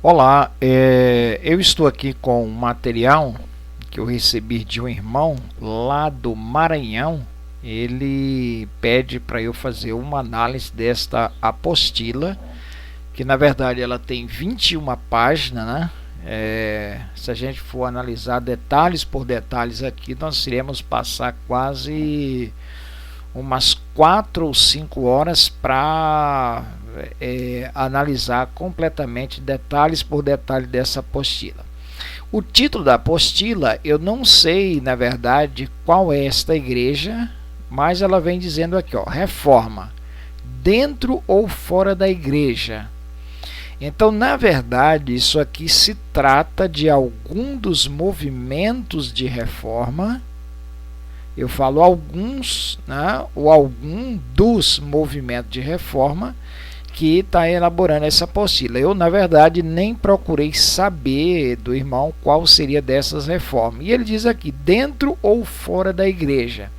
Olá, eu estou aqui com um material que eu recebi de um irmão lá do Maranhão. Ele pede para eu fazer uma análise desta apostila, que na verdade ela tem 21 páginas, né? Se a gente for analisar detalhes por detalhes aqui, nós iremos passar quase umas 4 ou 5 horas para analisar completamente detalhes por detalhe dessa apostila. O título da apostila, eu não sei na verdade qual é esta igreja, mas ela vem dizendo aqui, ó, reforma, dentro ou fora da igreja. Então, na verdade, isso aqui se trata de algum dos movimentos de reforma. Eu falo alguns, né, ou algum dos movimentos de reforma que está elaborando essa apostila. Eu, na verdade, nem procurei saber do irmão qual seria dessas reformas. E ele diz aqui, dentro ou fora da igreja.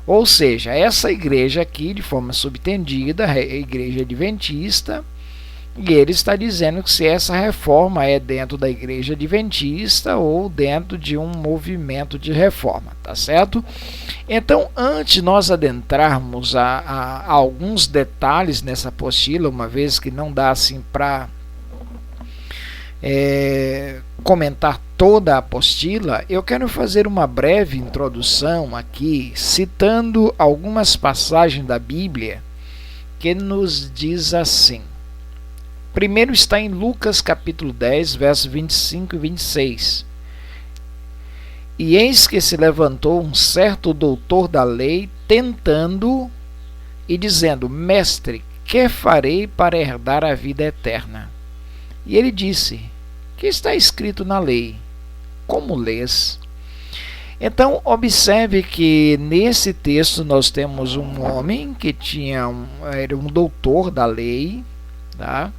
Ou seja, essa igreja aqui, de forma subtendida, é a igreja adventista, e ele está dizendo que se essa reforma é dentro da igreja adventista ou dentro de um movimento de reforma, tá certo? Então, antes de nós adentrarmos a alguns detalhes nessa apostila, uma vez que não dá assim para comentar toda a apostila, eu quero fazer uma breve introdução aqui, citando algumas passagens da Bíblia que nos diz assim. Primeiro está em Lucas capítulo 10, versos 25 e 26. E eis que se levantou um certo doutor da lei, tentando e dizendo, Mestre, que farei para herdar a vida eterna? E ele disse, que está escrito na lei? Como lês? Então, observe que nesse texto nós temos um homem que era um doutor da lei, tá?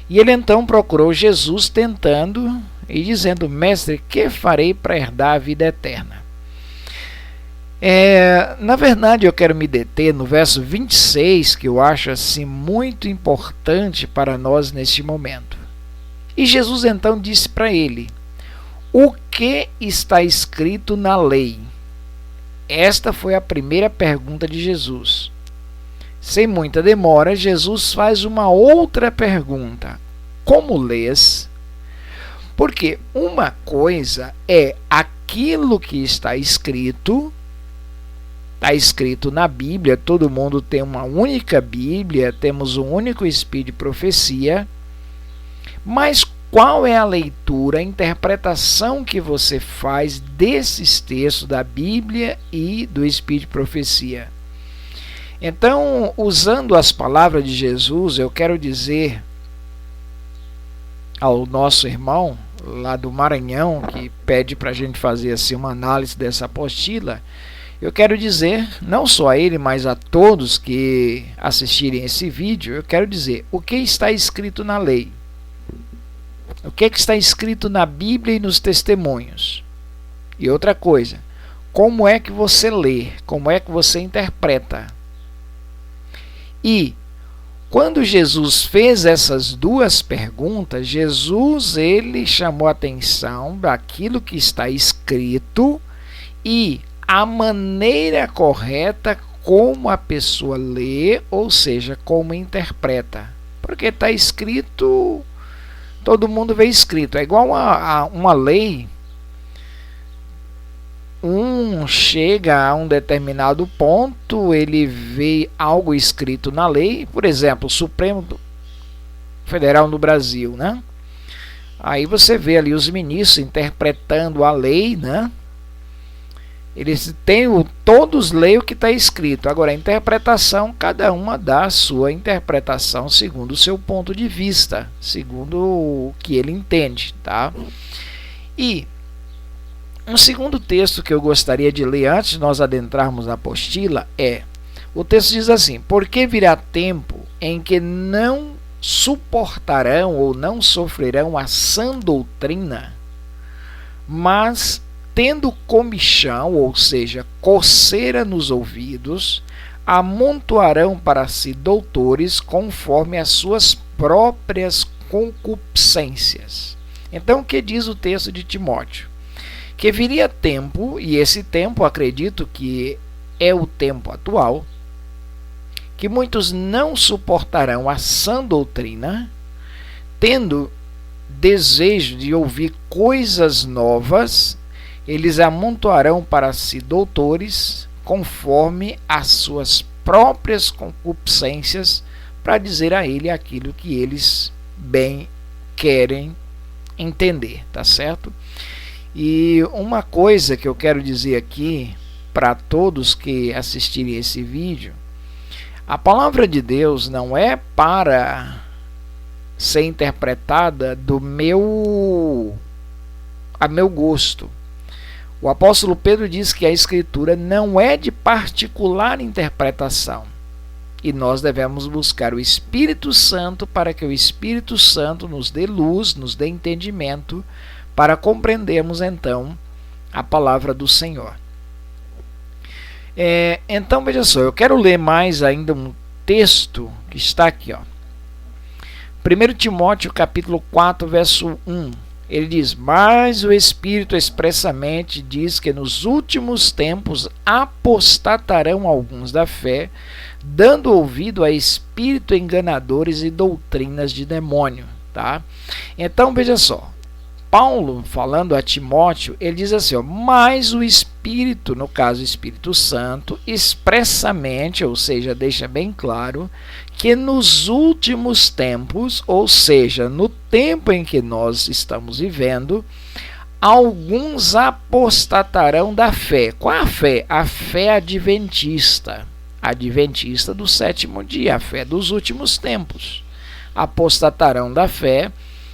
E ele então procurou Jesus tentando e dizendo, Mestre, que farei para herdar a vida eterna? Na verdade, eu quero me deter no verso 26, que eu acho assim muito importante para nós neste momento. E Jesus então disse para ele, o que está escrito na lei? Esta foi a primeira pergunta de Jesus. Sem muita demora, Jesus faz uma outra pergunta. Como lês? Porque uma coisa é aquilo que está escrito na Bíblia, todo mundo tem uma única Bíblia, temos um único espírito de profecia, mas qual é a leitura, a interpretação que você faz desses textos da Bíblia e do espírito de profecia? Então, usando as palavras de Jesus, eu quero dizer ao nosso irmão lá do Maranhão, que pede para a gente fazer assim uma análise dessa apostila, eu quero dizer, não só a ele, mas a todos que assistirem esse vídeo, eu quero dizer o que está escrito na lei, o que está escrito na Bíblia e nos testemunhos. E outra coisa, como é que você lê, como é que você interpreta. E quando Jesus fez essas duas perguntas, Jesus ele chamou a atenção daquilo que está escrito e a maneira correta como a pessoa lê, ou seja, como interpreta. Porque está escrito, todo mundo vê escrito. É igual a uma lei. Chega a um determinado ponto, ele vê algo escrito na lei, por exemplo, o Supremo Federal no Brasil, né? Aí você vê ali os ministros interpretando a lei, né? Eles todos leem o que está escrito. Agora, a interpretação, cada uma dá a sua interpretação segundo o seu ponto de vista, segundo o que ele entende, tá? E um segundo texto que eu gostaria de ler antes de nós adentrarmos na apostila o texto diz assim, porque virá tempo em que não suportarão ou não sofrerão a sã doutrina, mas tendo comichão, ou seja, coceira nos ouvidos, amontoarão para si doutores conforme as suas próprias concupiscências. Então, o que diz o texto de Timóteo? Que viria tempo, e esse tempo acredito que é o tempo atual, que muitos não suportarão a sã doutrina, tendo desejo de ouvir coisas novas, eles amontoarão para si doutores, conforme as suas próprias concupiscências, para dizer a ele aquilo que eles bem querem entender, tá certo? E uma coisa que eu quero dizer aqui para todos que assistirem esse vídeo, a palavra de Deus não é para ser interpretada a meu gosto. O apóstolo Pedro diz que a Escritura não é de particular interpretação. E nós devemos buscar o Espírito Santo para que o Espírito Santo nos dê luz, nos dê entendimento, para compreendermos então a palavra do Senhor. Então veja só, eu quero ler mais ainda um texto que está aqui, 1 Timóteo capítulo 4, verso 1. Ele diz: mas o Espírito expressamente diz que nos últimos tempos apostatarão alguns da fé, dando ouvido a espírito enganadores e doutrinas de demônio. Tá? Então veja só, Paulo falando a Timóteo, ele diz assim, mas o Espírito, no caso o Espírito Santo, expressamente, ou seja, deixa bem claro, que nos últimos tempos, ou seja, no tempo em que nós estamos vivendo, alguns apostatarão da fé. Qual é a fé? A fé adventista do sétimo dia, a fé dos últimos tempos. Apostatarão da fé,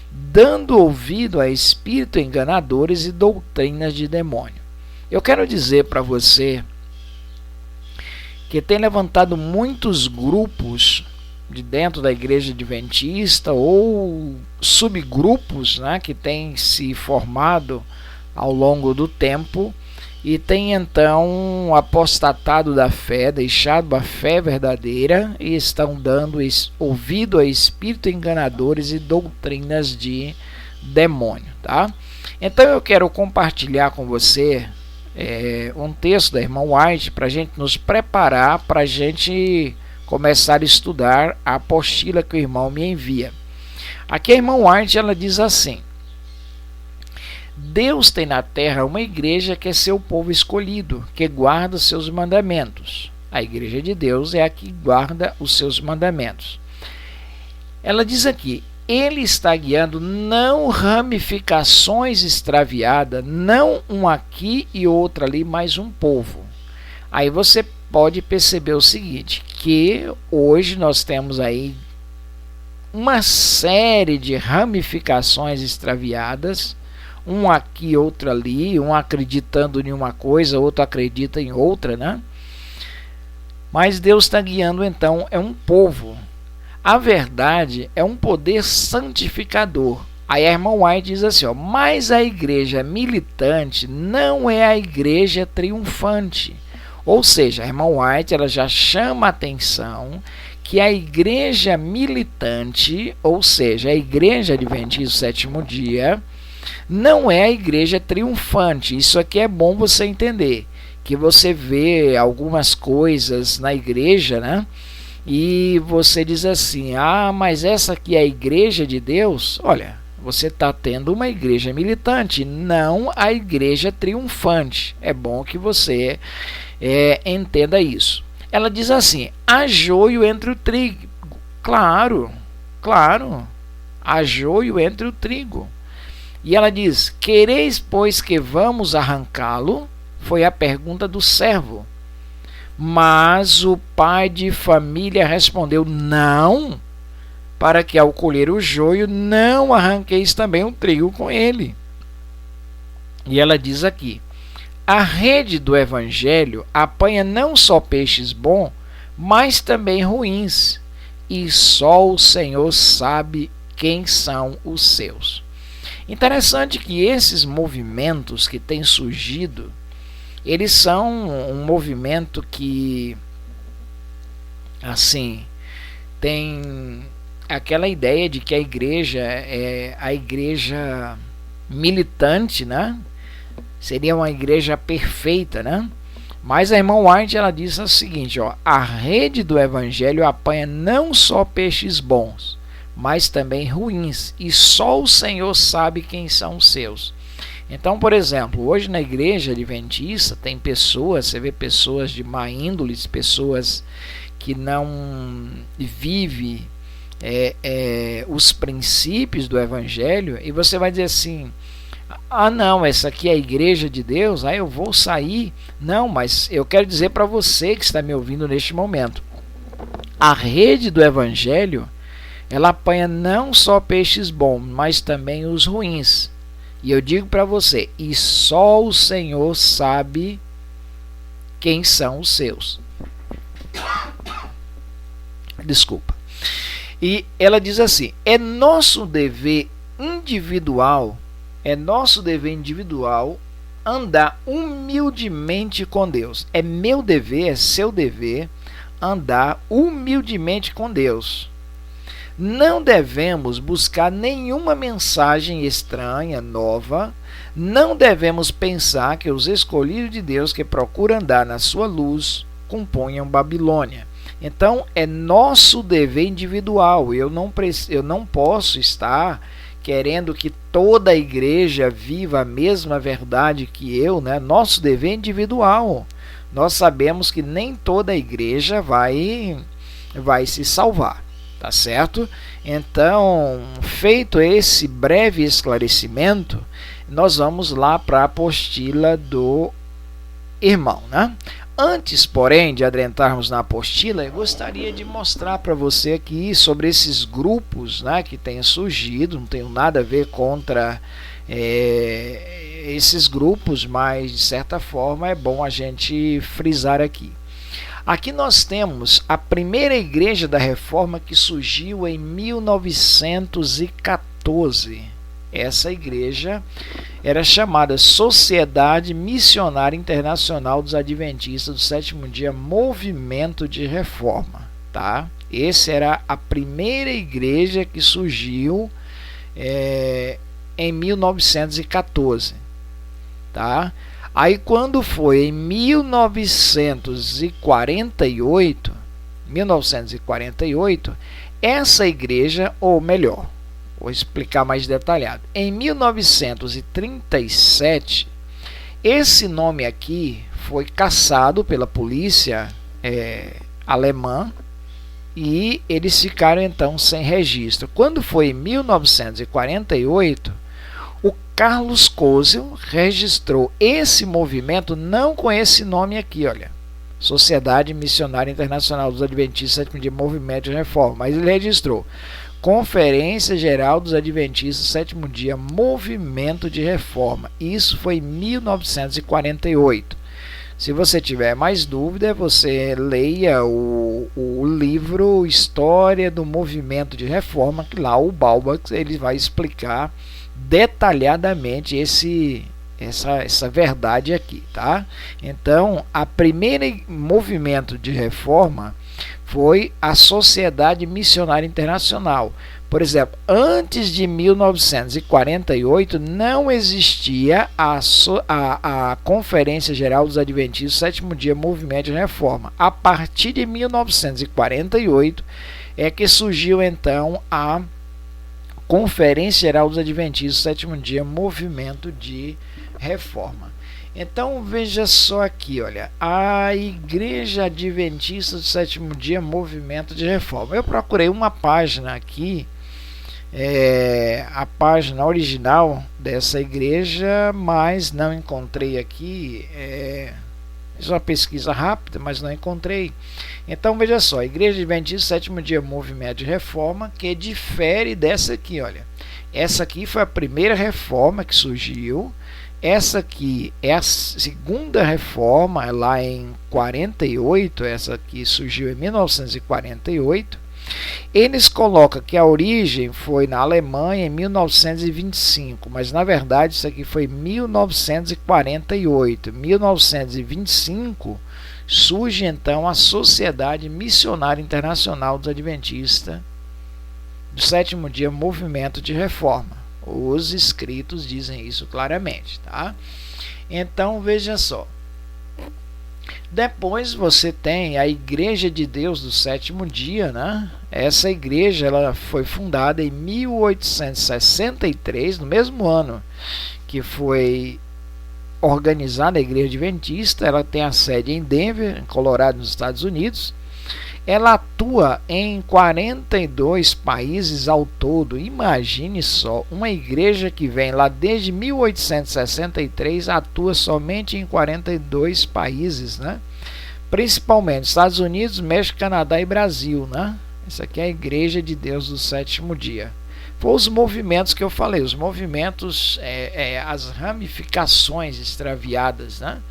dando ouvido a espíritos enganadores e doutrinas de demônio. Eu quero dizer para você que tem levantado muitos grupos de dentro da igreja adventista ou subgrupos, né, que têm se formado ao longo do tempo e tem então apostatado da fé, deixado a fé verdadeira e estão dando ouvido a espíritos enganadores e doutrinas de demônio. Tá? Então eu quero compartilhar com você um texto da irmã White para a gente nos preparar para a gente começar a estudar a apostila que o irmão me envia. Aqui a irmã White ela diz assim: Deus tem na terra uma igreja que é seu povo escolhido, que guarda os seus mandamentos. A igreja de Deus é a que guarda os seus mandamentos. Ela diz aqui: ele está guiando não ramificações extraviadas, não um aqui e outro ali, mas um povo. Aí você pode perceber o seguinte, que hoje nós temos aí uma série de ramificações extraviadas, um aqui, outro ali, um acreditando em uma coisa, outro acredita em outra, né? Mas Deus está guiando então, é um povo. A verdade é um poder santificador. Aí a irmã White diz assim, mas a igreja militante não é a igreja triunfante. Ou seja, a irmã White ela já chama a atenção que a igreja militante, ou seja, a igreja adventista do sétimo dia, não é a igreja triunfante. Isso aqui é bom você entender, que você vê algumas coisas na igreja, né? E você diz assim, mas essa aqui é a igreja de Deus? Olha, você está tendo uma igreja militante, não a igreja triunfante. É bom que você entenda isso. Ela diz assim, há joio entre o trigo. Claro, há joio entre o trigo. E ela diz, quereis, pois, que vamos arrancá-lo? Foi a pergunta do servo. Mas o pai de família respondeu, não, para que ao colher o joio não arranqueis também o trigo com ele. E ela diz aqui, a rede do evangelho apanha não só peixes bons, mas também ruins, e só o Senhor sabe quem são os seus. Interessante que esses movimentos que têm surgido, eles são um movimento que, assim, tem aquela ideia de que a igreja é a igreja militante, né? Seria uma igreja perfeita, né? Mas a irmã White, ela diz o seguinte, ó, a rede do evangelho apanha não só peixes bons, mas também ruins, e só o Senhor sabe quem são os seus. Então, por exemplo, hoje na igreja adventista tem pessoas, você vê pessoas de má índole, pessoas que não vivem os princípios do evangelho, e você vai dizer assim, ah não, essa aqui é a igreja de Deus, aí eu vou sair. Não, mas eu quero dizer para você que está me ouvindo neste momento, a rede do evangelho, ela apanha não só peixes bons, mas também os ruins. E eu digo para você, e só o Senhor sabe quem são os seus. Desculpa. E ela diz assim, é nosso dever individual andar humildemente com Deus. É meu dever, é seu dever andar humildemente com Deus. Não devemos buscar nenhuma mensagem estranha, nova. Não devemos pensar que os escolhidos de Deus que procuram andar na sua luz componham Babilônia. Então, é nosso dever individual. Eu não posso estar querendo que toda a igreja viva a mesma verdade que eu, né? Nosso dever individual. Nós sabemos que nem toda a igreja vai se salvar, tá certo? Então, feito esse breve esclarecimento, nós vamos lá para a apostila do irmão, né? Antes, porém, de adentrarmos na apostila, eu gostaria de mostrar para você aqui sobre esses grupos, né, que têm surgido. Não tenho nada a ver contra esses grupos, mas de certa forma é bom a gente frisar aqui. Aqui nós temos a primeira igreja da Reforma que surgiu em 1914. Essa igreja era chamada Sociedade Missionária Internacional dos Adventistas do Sétimo Dia, Movimento de Reforma, tá? Essa era a primeira igreja que surgiu em 1914, tá? Aí quando foi em 1948, essa igreja, ou melhor, vou explicar mais detalhado. Em 1937, esse nome aqui foi cassado pela polícia alemã e eles ficaram então sem registro. Quando foi em 1948, o Carlos Kozel registrou esse movimento não com esse nome aqui, olha, Sociedade Missionária Internacional dos Adventistas Sétimo Dia Movimento de Reforma, mas ele registrou Conferência Geral dos Adventistas Sétimo Dia Movimento de Reforma. Isso foi em 1948. Se você tiver mais dúvida, você leia o livro História do Movimento de Reforma, que lá o Balbach ele vai explicar detalhadamente essa verdade aqui, tá? Então, a primeira movimento de reforma foi a Sociedade Missionária Internacional. Por exemplo, antes de 1948 não existia a Conferência Geral dos Adventistas Sétimo Dia Movimento de Reforma. A partir de 1948 é que surgiu então a Conferência Geral dos Adventistas Sétimo Dia Movimento de Reforma. Então veja só aqui, olha, a Igreja Adventista do Sétimo Dia Movimento de Reforma. Eu procurei uma página aqui, a página original dessa igreja, mas não encontrei aqui. Fiz uma pesquisa rápida, mas não encontrei. Então veja só, a Igreja Adventista Sétimo Dia Movimento de Reforma, que difere dessa aqui, olha. Essa aqui foi a primeira reforma que surgiu. Essa aqui é a segunda reforma, lá em 48, essa aqui surgiu em 1948. Eles colocam que a origem foi na Alemanha em 1925, mas na verdade isso aqui foi 1948. 1925 surge então a Sociedade Missionária Internacional dos Adventistas do sétimo dia, movimento de reforma. Os escritos dizem isso claramente, tá? Então veja só. Depois você tem a Igreja de Deus do Sétimo Dia, né? Essa igreja ela foi fundada em 1863, no mesmo ano que foi organizada a Igreja Adventista. Ela tem a sede em Denver, Colorado, nos Estados Unidos. Ela atua em 42 países ao todo. Imagine só, uma igreja que vem lá desde 1863 atua somente em 42 países, né? Principalmente Estados Unidos, México, Canadá e Brasil, né? Essa aqui é a Igreja de Deus do Sétimo Dia. Foi os movimentos que eu falei, os movimentos, as ramificações extraviadas, né?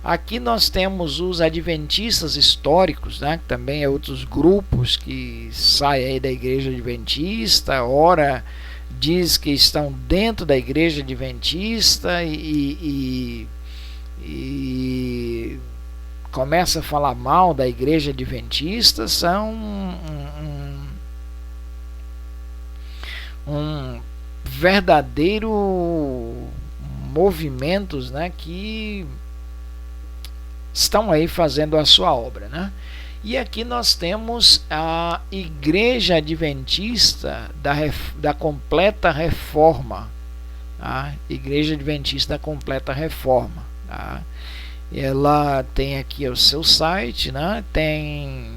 Aqui nós temos os adventistas históricos, né? Que também é outros grupos que saem aí da Igreja Adventista, ora diz que estão dentro da Igreja Adventista e começa a falar mal da Igreja Adventista. São um verdadeiro movimentos, né, que estão aí fazendo a sua obra, né? E aqui nós temos a Igreja Adventista da Completa Reforma, tá? Igreja Adventista da Completa Reforma, tá? Ela tem aqui o seu site, né? Tem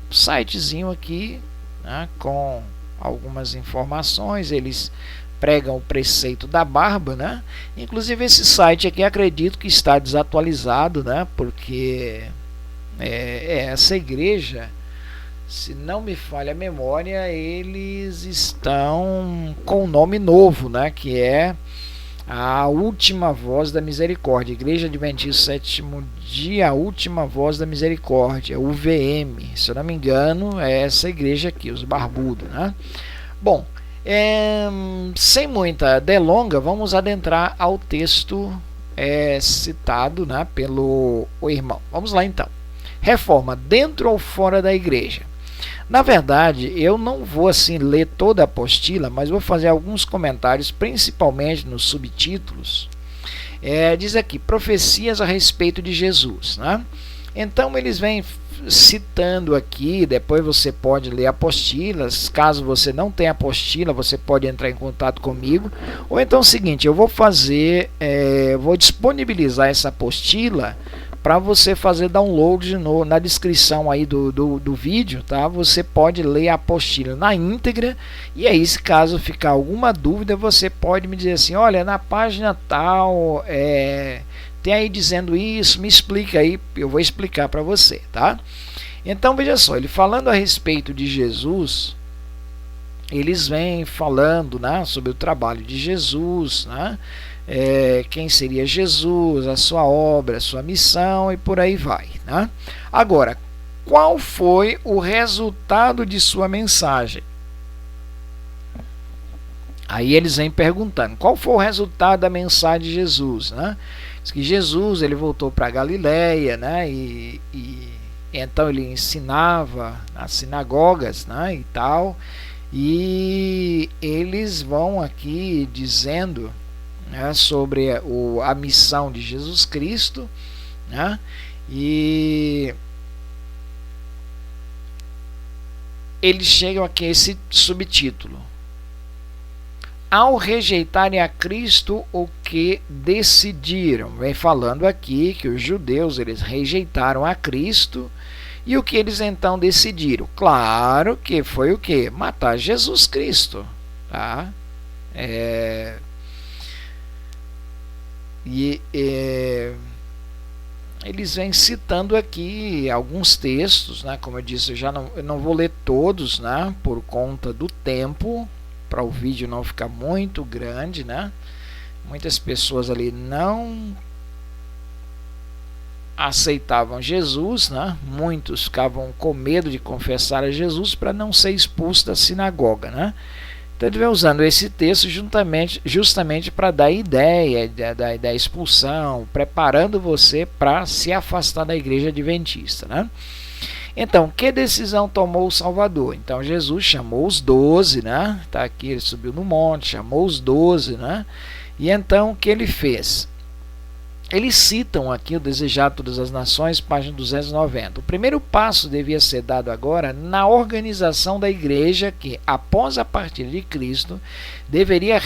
um sitezinho aqui, né, com algumas informações. Eles pregam o preceito da barba, né? Inclusive esse site aqui acredito que está desatualizado, né? Porque essa igreja, se não me falha a memória, eles estão com um nome novo, né? Que é a Última Voz da Misericórdia, Igreja Adventista Sétimo Dia, a Última Voz da Misericórdia, UVM, se eu não me engano, é essa igreja aqui, os barbudos, né? Bom, sem muita delonga, vamos adentrar ao texto citado, né, pelo irmão. Vamos lá então. Reforma dentro ou fora da igreja? Na verdade, eu não vou assim ler toda a apostila, mas vou fazer alguns comentários, principalmente nos subtítulos. Diz aqui, profecias a respeito de Jesus, né? Então eles vêm citando aqui, depois você pode ler apostilas. Caso você não tenha apostila, você pode entrar em contato comigo. Ou então é o seguinte, eu vou vou disponibilizar essa apostila para você fazer download na descrição aí do vídeo, tá? Você pode ler a apostila na íntegra, e aí se caso ficar alguma dúvida, você pode me dizer assim, olha, na página tal, tem aí dizendo isso, me explica aí, eu vou explicar para você, tá? Então veja só, ele falando a respeito de Jesus, eles vêm falando, né, sobre o trabalho de Jesus, né? Quem seria Jesus, a sua obra, a sua missão e por aí vai, né? Agora, qual foi o resultado de sua mensagem? Aí eles vêm perguntando, qual foi o resultado da mensagem de Jesus, né? Diz que Jesus ele voltou para Galileia, né? E então ele ensinava nas sinagogas, né? E tal, e eles vão aqui dizendo, né, sobre a missão de Jesus Cristo, né? E eles chegam aqui a esse subtítulo: ao rejeitarem a Cristo, o que decidiram? Vem falando aqui que os judeus eles rejeitaram a Cristo, e o que eles então decidiram? Claro que foi o que? Matar Jesus Cristo, tá? Eles vêm citando aqui alguns textos, né? Como eu disse, eu não vou ler todos, né? Por conta do tempo, para o vídeo não ficar muito grande, né? Muitas pessoas ali não aceitavam Jesus, né? Muitos ficavam com medo de confessar a Jesus para não ser expulso da sinagoga, né? Então ele vem usando esse texto justamente para dar ideia da expulsão, preparando você para se afastar da igreja adventista, né? Então, que decisão tomou o Salvador? Então, Jesus chamou os 12, né? Está aqui, ele subiu no monte, chamou os 12, né? E então, o que ele fez? Eles citam aqui o Desejar Todas as Nações, página 290. O primeiro passo devia ser dado agora na organização da igreja que, após a partida de Cristo, deveria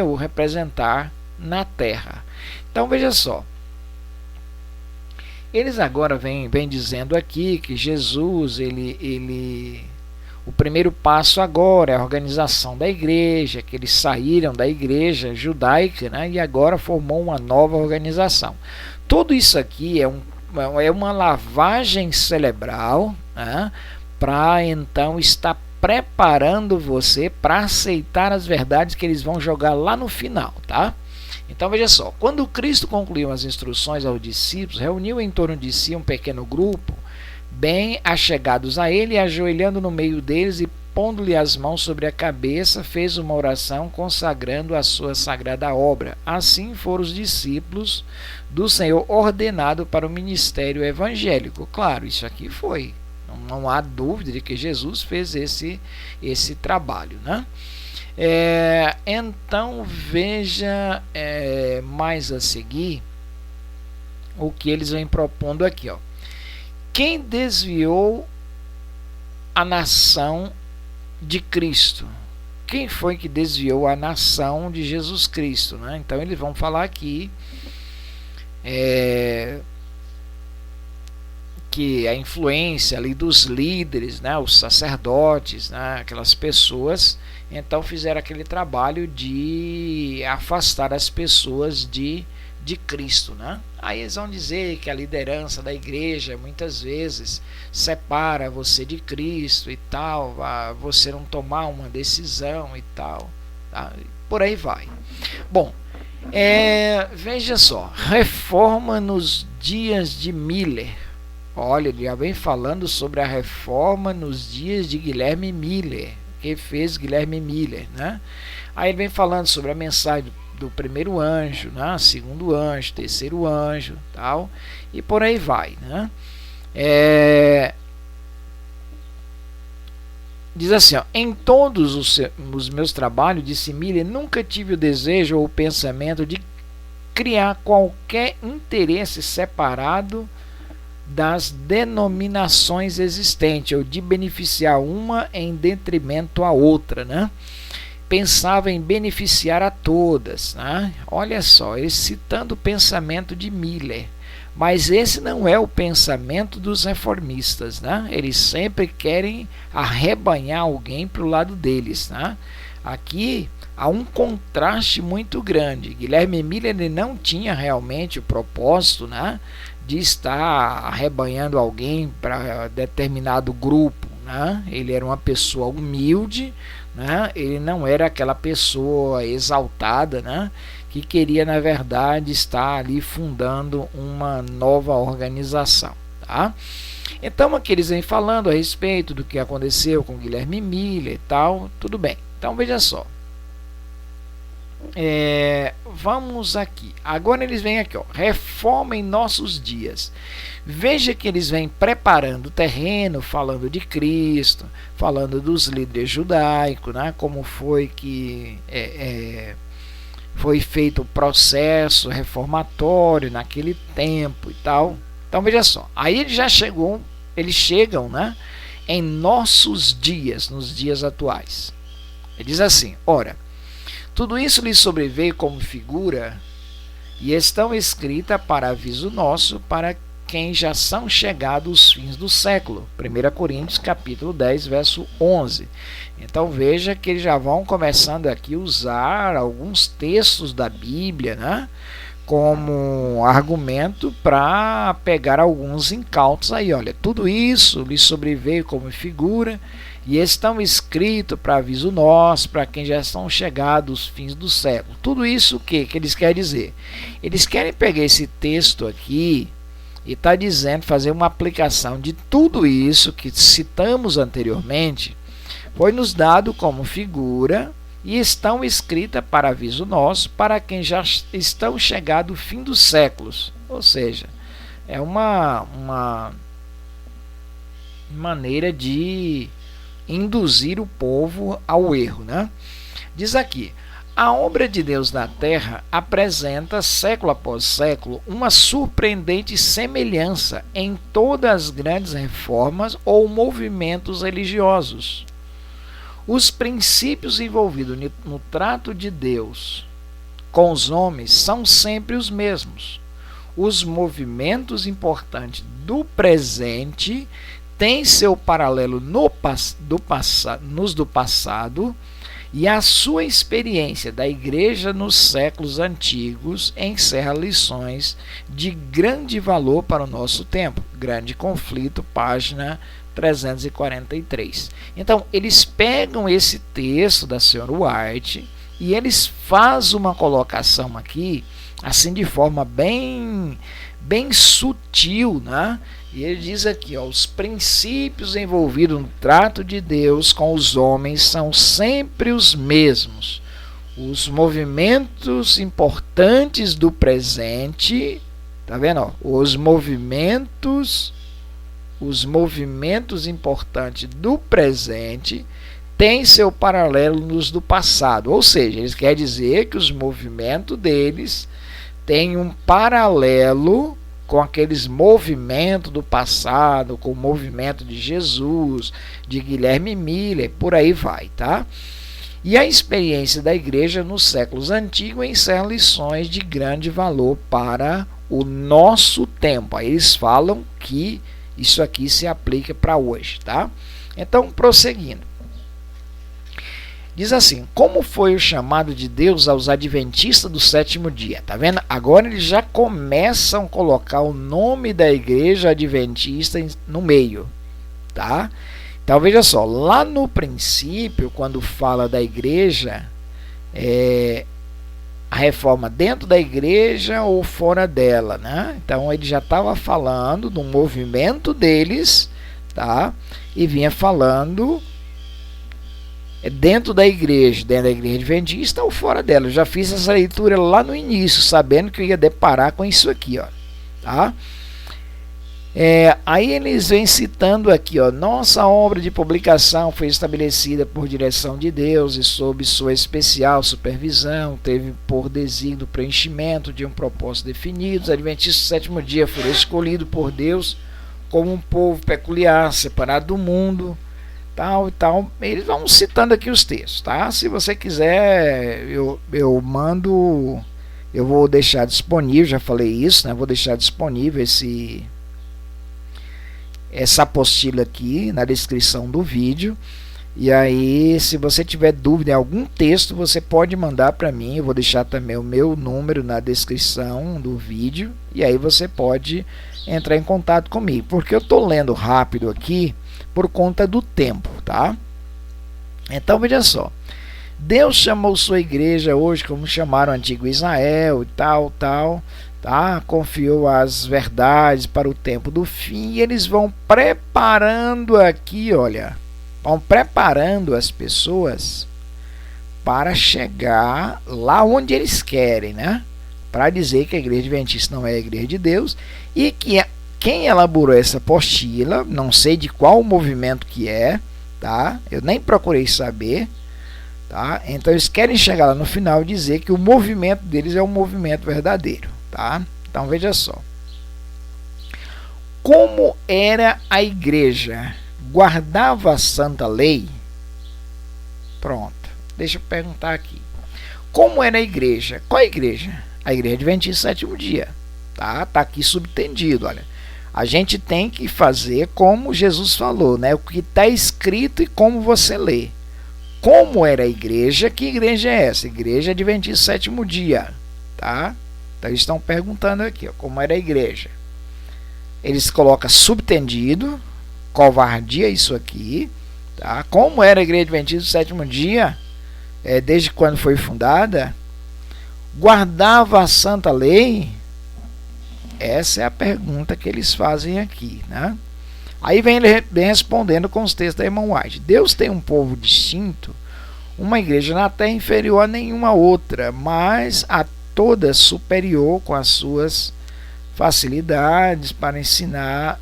o representar na terra. Então, veja só. Eles agora vêm dizendo aqui que Jesus, o primeiro passo agora é a organização da igreja, que eles saíram da igreja judaica, né, e agora formou uma nova organização. Tudo isso aqui é uma lavagem cerebral, né, para então estar preparando você para aceitar as verdades que eles vão jogar lá no final, tá? Então veja só, quando Cristo concluiu as instruções aos discípulos, reuniu em torno de si um pequeno grupo, bem achegados a ele, ajoelhando no meio deles e pondo-lhe as mãos sobre a cabeça, fez uma oração consagrando a sua sagrada obra. Assim foram os discípulos do Senhor ordenados para o ministério evangélico. Claro, isso aqui foi. Não há dúvida de que Jesus fez esse trabalho, né? Então veja mais a seguir o que eles vêm propondo aqui, ó. Quem desviou a nação de Cristo? Quem foi que desviou a nação de Jesus Cristo, né? Então eles vão falar aqui que a influência ali dos líderes, né, os sacerdotes, né, aquelas pessoas, então fizeram aquele trabalho de afastar as pessoas de Cristo, né? Aí eles vão dizer que a liderança da igreja muitas vezes separa você de Cristo e tal, você não tomar uma decisão e tal, tá? Por aí vai. Bom, veja só, reforma nos dias de Miller. Olha, ele já vem falando sobre a reforma nos dias de Guilherme Miller, que fez Guilherme Miller, né? Aí ele vem falando sobre a mensagem do primeiro anjo, né? Segundo anjo, terceiro anjo, tal, e por aí vai, né? Diz assim, ó, em todos os meus trabalhos, disse Miller, nunca tive o desejo ou o pensamento de criar qualquer interesse separado das denominações existentes, ou de beneficiar uma em detrimento à outra, né? Pensava em beneficiar a todas, né? Olha só, ele citando o pensamento de Miller, mas esse não é o pensamento dos reformistas, né? Eles sempre querem arrebanhar alguém para o lado deles, né? Aqui há um contraste muito grande. Guilherme Miller ele não tinha realmente o propósito, né, de estar arrebanhando alguém para determinado grupo, né? Ele era uma pessoa humilde, né? Ele não era aquela pessoa exaltada, né, que queria na verdade estar ali fundando uma nova organização, tá? Então aqui eles vêm falando a respeito do que aconteceu com Guilherme Miller e tal, tudo bem. Então veja só, vamos aqui, agora eles vêm aqui, ó, reforma em nossos dias. Veja que eles vêm preparando o terreno, falando de Cristo, falando dos líderes judaicos, né, como foi que foi feito o processo reformatório naquele tempo e tal. Então veja só, aí eles chegam, né, em nossos dias, nos dias atuais. Ele diz assim, ora, tudo isso lhe sobreveio como figura e estão escritas para aviso nosso, para quem já são chegados os fins do século. 1 Coríntios capítulo 10, verso 11. Então veja que eles já vão começando aqui a usar alguns textos da Bíblia, né, como argumento para pegar alguns incautos aí. Olha, tudo isso lhe sobreveio como figura e estão escritos para aviso nosso, para quem já estão chegados os fins do século. Tudo isso o que eles querem dizer? Eles querem pegar esse texto aqui e está dizendo, fazer uma aplicação de tudo isso que citamos anteriormente, foi nos dado como figura e estão escritas para aviso nosso, para quem já estão chegados o fim dos séculos. Ou seja, é uma maneira de induzir o povo ao erro, né? Diz aqui: a obra de Deus na Terra apresenta, século após século, uma surpreendente semelhança em todas as grandes reformas ou movimentos religiosos. Os princípios envolvidos no trato de Deus com os homens são sempre os mesmos. Os movimentos importantes do presente têm seu paralelo nos do passado, e a sua experiência da Igreja nos séculos antigos encerra lições de grande valor para o nosso tempo. Grande Conflito, página 343. Então, eles pegam esse texto da Sra. White e eles fazem uma colocação aqui, assim, de forma bem sutil, né? E ele diz aqui, ó, os princípios envolvidos no trato de Deus com os homens são sempre os mesmos. Os movimentos importantes do presente, tá vendo? Ó? Os movimentos importantes do presente têm seu paralelo nos do passado. Ou seja, eles querem dizer que os movimentos deles têm um paralelo com aqueles movimentos do passado, com o movimento de Jesus, de Guilherme Miller, por aí vai, tá? E a experiência da igreja nos séculos antigos encerra lições de grande valor para o nosso tempo. Aí eles falam que isso aqui se aplica para hoje, tá? Então, prosseguindo. Diz assim: como foi o chamado de Deus aos adventistas do sétimo dia? Tá vendo? Agora eles já começam a colocar o nome da igreja adventista no meio, tá? Então veja só, lá no princípio, quando fala da igreja, a reforma dentro da igreja ou fora dela, né? Então ele já estava falando do movimento deles, tá? E vinha falando dentro da igreja adventista ou fora dela. Eu já fiz essa leitura lá no início, sabendo que eu ia deparar com isso aqui, ó, tá? Aí eles vêm citando aqui, ó: nossa obra de publicação foi estabelecida por direção de Deus e sob sua especial supervisão, teve por desígnio o preenchimento de um propósito definido. Os adventistas do sétimo dia foram escolhidos por Deus como um povo peculiar, separado do mundo, tal e tal. Eles vão citando aqui os textos, tá? Se você quiser, eu mando, eu vou deixar disponível, já falei isso, né? Vou deixar disponível essa apostila aqui na descrição do vídeo. E aí, se você tiver dúvida em algum texto, você pode mandar para mim. Eu vou deixar também o meu número na descrição do vídeo, e aí você pode entrar em contato comigo, porque eu estou lendo rápido aqui por conta do tempo, tá? Então veja só, Deus chamou sua igreja hoje como chamaram o antigo Israel e tal, tá? Confiou as verdades para o tempo do fim, e eles vão preparando aqui, olha, vão preparando as pessoas para chegar lá onde eles querem, né? Para dizer que a igreja adventista não é a igreja de Deus, e que quem elaborou essa apostila, não sei de qual movimento que é, tá? Eu nem procurei saber, tá? Então eles querem chegar lá no final e dizer que o movimento deles é um movimento verdadeiro, tá? Então veja só. Como era a igreja? Guardava a santa lei? Pronto. Deixa eu perguntar aqui. Como era a igreja? Qual a igreja? A igreja adventista do sétimo dia, tá? Tá aqui subtendido, olha. A gente tem que fazer como Jesus falou, né? O que está escrito e como você lê. Como era a igreja? Que igreja é essa? Igreja adventista do sétimo dia, tá? Então eles estão perguntando aqui, ó, como era a igreja. Eles colocam subtendido, covardia isso aqui, tá? Como era a igreja adventista do sétimo dia? Desde quando foi fundada? Guardava a santa lei? Essa é a pergunta que eles fazem aqui, né? Aí vem respondendo com os textos da irmã White. Deus tem um povo distinto, uma igreja na terra inferior a nenhuma outra, mas a toda superior com as suas facilidades para ensinar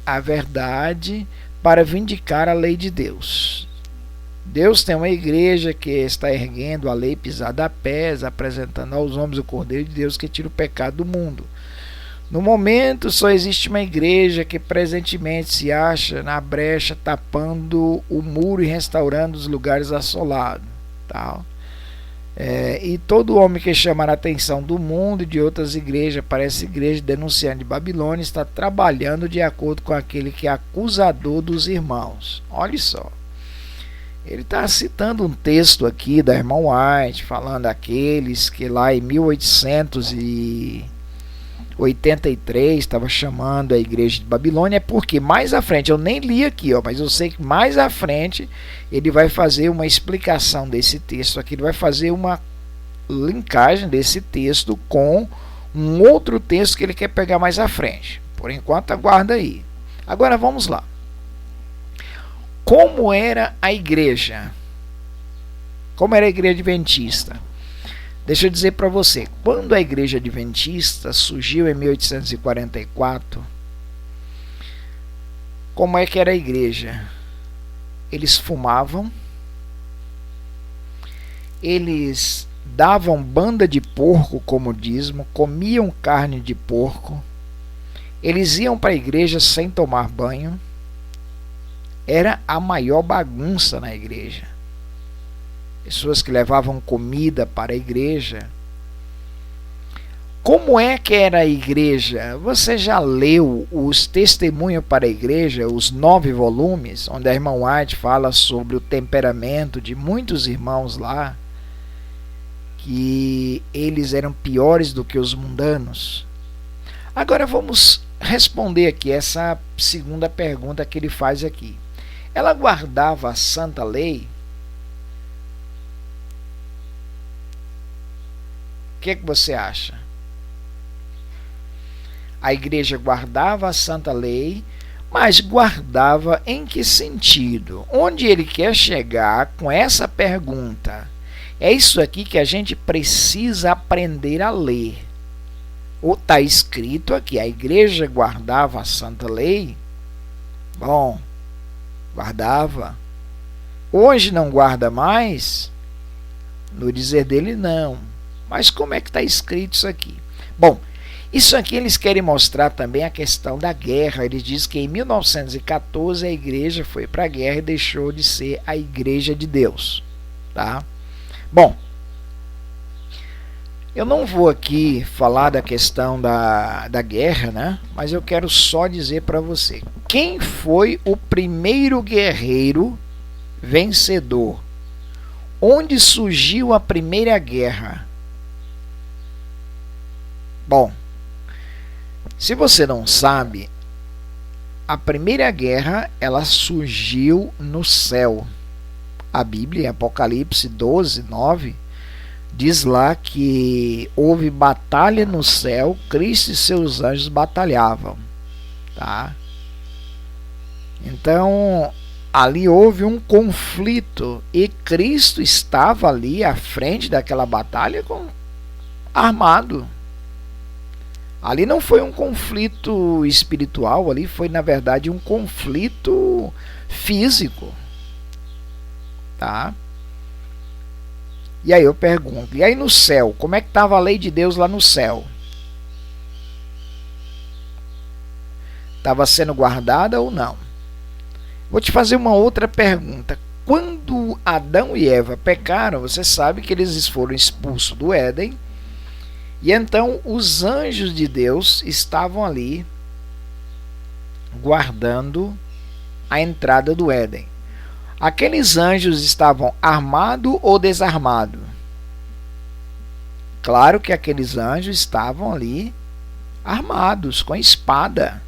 a verdade, para vindicar a lei de Deus. Deus tem uma igreja que está erguendo a lei pisada a pés, apresentando aos homens o Cordeiro de Deus que tira o pecado do mundo. No momento, só existe uma igreja que presentemente se acha na brecha, tapando o muro e restaurando os lugares assolados. Tá? E todo homem que chamar a atenção do mundo e de outras igrejas para essa igreja denunciando de Babilônia está trabalhando de acordo com aquele que é acusador dos irmãos. Olha só. Ele está citando um texto aqui da irmã White, falando aqueles que lá em 1883 estava chamando a igreja de Babilônia, porque mais à frente, eu nem li aqui, mas eu sei que mais à frente ele vai fazer uma explicação desse texto aqui, ele vai fazer uma linkagem desse texto com um outro texto que ele quer pegar mais à frente. Por enquanto, aguarda aí. Agora vamos lá. Como era a igreja? Como era a igreja adventista? Deixa eu dizer para você, quando a igreja adventista surgiu em 1844, como é que era a igreja? Eles fumavam, eles davam banda de porco como dízimo, comiam carne de porco, eles iam para a igreja sem tomar banho. Era a maior bagunça na igreja. Pessoas que levavam comida para a igreja. Como é que era a igreja? Você já leu os Testemunhos para a Igreja, os 9 volumes, onde a irmã White fala sobre o temperamento de muitos irmãos lá, que eles eram piores do que os mundanos? Agora vamos responder aqui essa segunda pergunta que ele faz aqui. Ela guardava a santa lei? O que você acha? A igreja guardava a santa lei, mas guardava em que sentido? Onde ele quer chegar com essa pergunta? É isso aqui que a gente precisa aprender a ler. Ou está escrito aqui, a igreja guardava a santa lei? Bom, guardava. Hoje não guarda mais? No dizer dele, não. Mas como é que está escrito isso aqui? Bom, isso aqui eles querem mostrar também a questão da guerra. Eles dizem que em 1914 a igreja foi para a guerra e deixou de ser a igreja de Deus. Tá? Bom, eu não vou aqui falar da questão da guerra, né? Mas eu quero só dizer para você. Quem foi o primeiro guerreiro vencedor? Onde surgiu a primeira guerra? Bom, se você não sabe, a primeira guerra ela surgiu no céu. A Bíblia, em Apocalipse 12, 9, diz lá que houve batalha no céu, Cristo e seus anjos batalhavam. Tá? Então, ali houve um conflito e Cristo estava ali à frente daquela batalha armado. Ali não foi um conflito espiritual, ali foi na verdade um conflito físico. Tá? E aí eu pergunto, e aí no céu, como é que estava a lei de Deus lá no céu? Estava sendo guardada ou não? Vou te fazer uma outra pergunta. Quando Adão e Eva pecaram, você sabe que eles foram expulsos do Éden, e então os anjos de Deus estavam ali guardando a entrada do Éden. Aqueles anjos estavam armados ou desarmados? Claro que aqueles anjos estavam ali armados, com espada.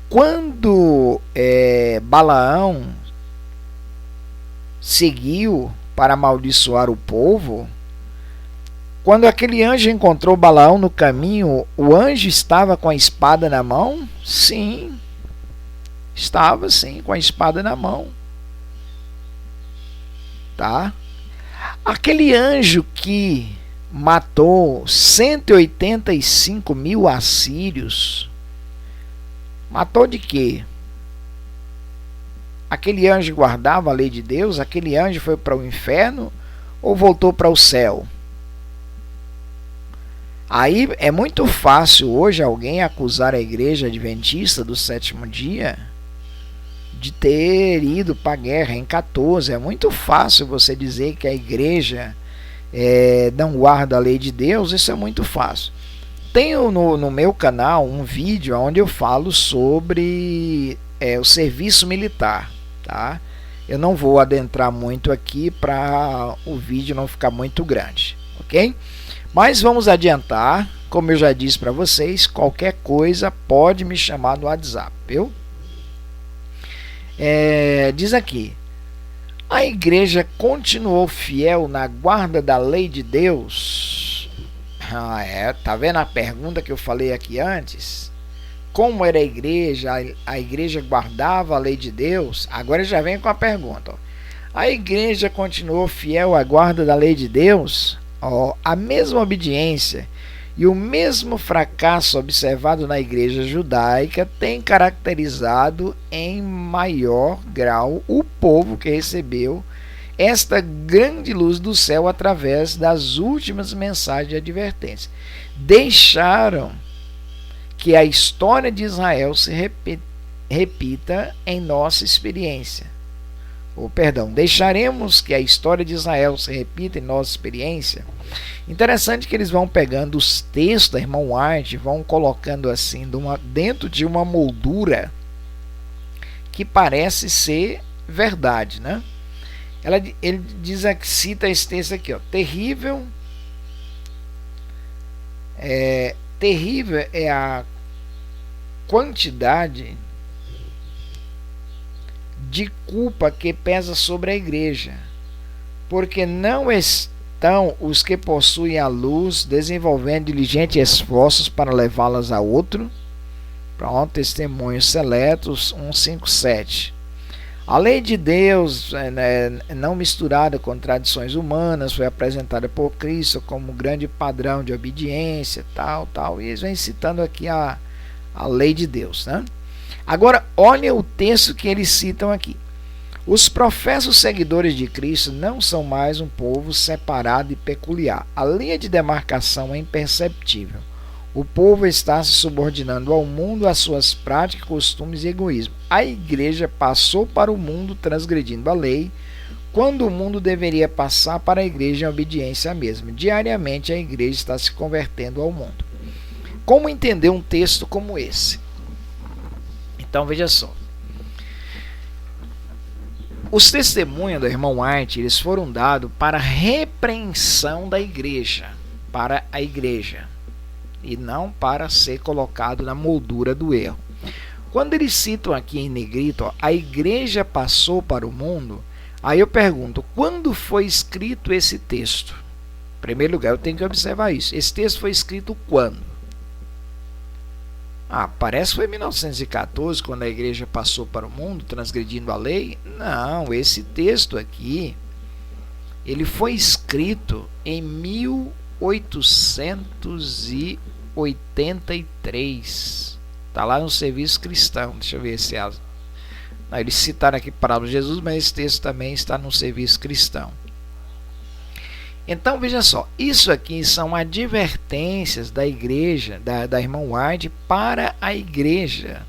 Quando Balaão seguiu para amaldiçoar o povo, quando aquele anjo encontrou Balaão no caminho, o anjo estava com a espada na mão? Sim, estava sim, com a espada na mão. Tá? Aquele anjo que matou 185 mil assírios, matou de quê? Aquele anjo guardava a lei de Deus? Aquele anjo foi para o inferno ou voltou para o céu? Aí é muito fácil hoje alguém acusar a igreja adventista do sétimo dia de ter ido para a guerra em 14. É muito fácil você dizer que a igreja não guarda a lei de Deus. Isso é muito fácil. Tenho no meu canal um vídeo onde eu falo sobre o serviço militar, tá? Eu não vou adentrar muito aqui para o vídeo não ficar muito grande, ok? Mas vamos adiantar. Como eu já disse para vocês, qualquer coisa pode me chamar no WhatsApp, viu? Diz aqui: a igreja continuou fiel na guarda da lei de Deus? Tá vendo a pergunta que eu falei aqui antes? Como era a igreja? A igreja guardava a lei de Deus? Agora já vem com a pergunta. Ó. A igreja continuou fiel à guarda da lei de Deus? A mesma obediência e o mesmo fracasso observado na igreja judaica tem caracterizado em maior grau o povo que recebeu esta grande luz do céu através das últimas mensagens de advertência. Deixaram que a história de Israel se repita em nossa experiência. Deixaremos que a história de Israel se repita em nossa experiência. Interessante que eles vão pegando os textos da irmã White, vão colocando assim dentro de uma moldura que parece ser verdade, né? Ele cita esse texto aqui, ó. Terrível é a quantidade de culpa que pesa sobre a igreja, porque não estão os que possuem a luz desenvolvendo diligentes esforços para levá-las a outro. Pronto, Testemunhos Seletos 157. A lei de Deus, não misturada com tradições humanas, foi apresentada por Cristo como grande padrão de obediência, tal. E eles vêm citando aqui a lei de Deus, né? Agora, olha o texto que eles citam aqui. Os professos seguidores de Cristo não são mais um povo separado e peculiar. A linha de demarcação é imperceptível. O povo está se subordinando ao mundo, às suas práticas, costumes e egoísmo. A igreja passou para o mundo transgredindo a lei, quando o mundo deveria passar para a igreja em obediência à mesma. Diariamente a igreja está se convertendo ao mundo. Como entender um texto como esse? Então veja só. Os testemunhos da irmã White, eles foram dados para repreensão da igreja, para a igreja, e não para ser colocado na moldura do erro. Quando eles citam aqui em negrito, a igreja passou para o mundo, aí eu pergunto, quando foi escrito esse texto? Em primeiro lugar, eu tenho que observar isso. Esse texto foi escrito quando? Parece que foi em 1914, quando a igreja passou para o mundo, transgredindo a lei. Não, esse texto aqui, ele foi escrito em 1883. Está lá no Serviço Cristão. Deixa eu ver se eles citaram aqui a palavra de Jesus, mas esse texto também está no Serviço Cristão. Então veja só, isso aqui são advertências da igreja, da irmã White para a igreja.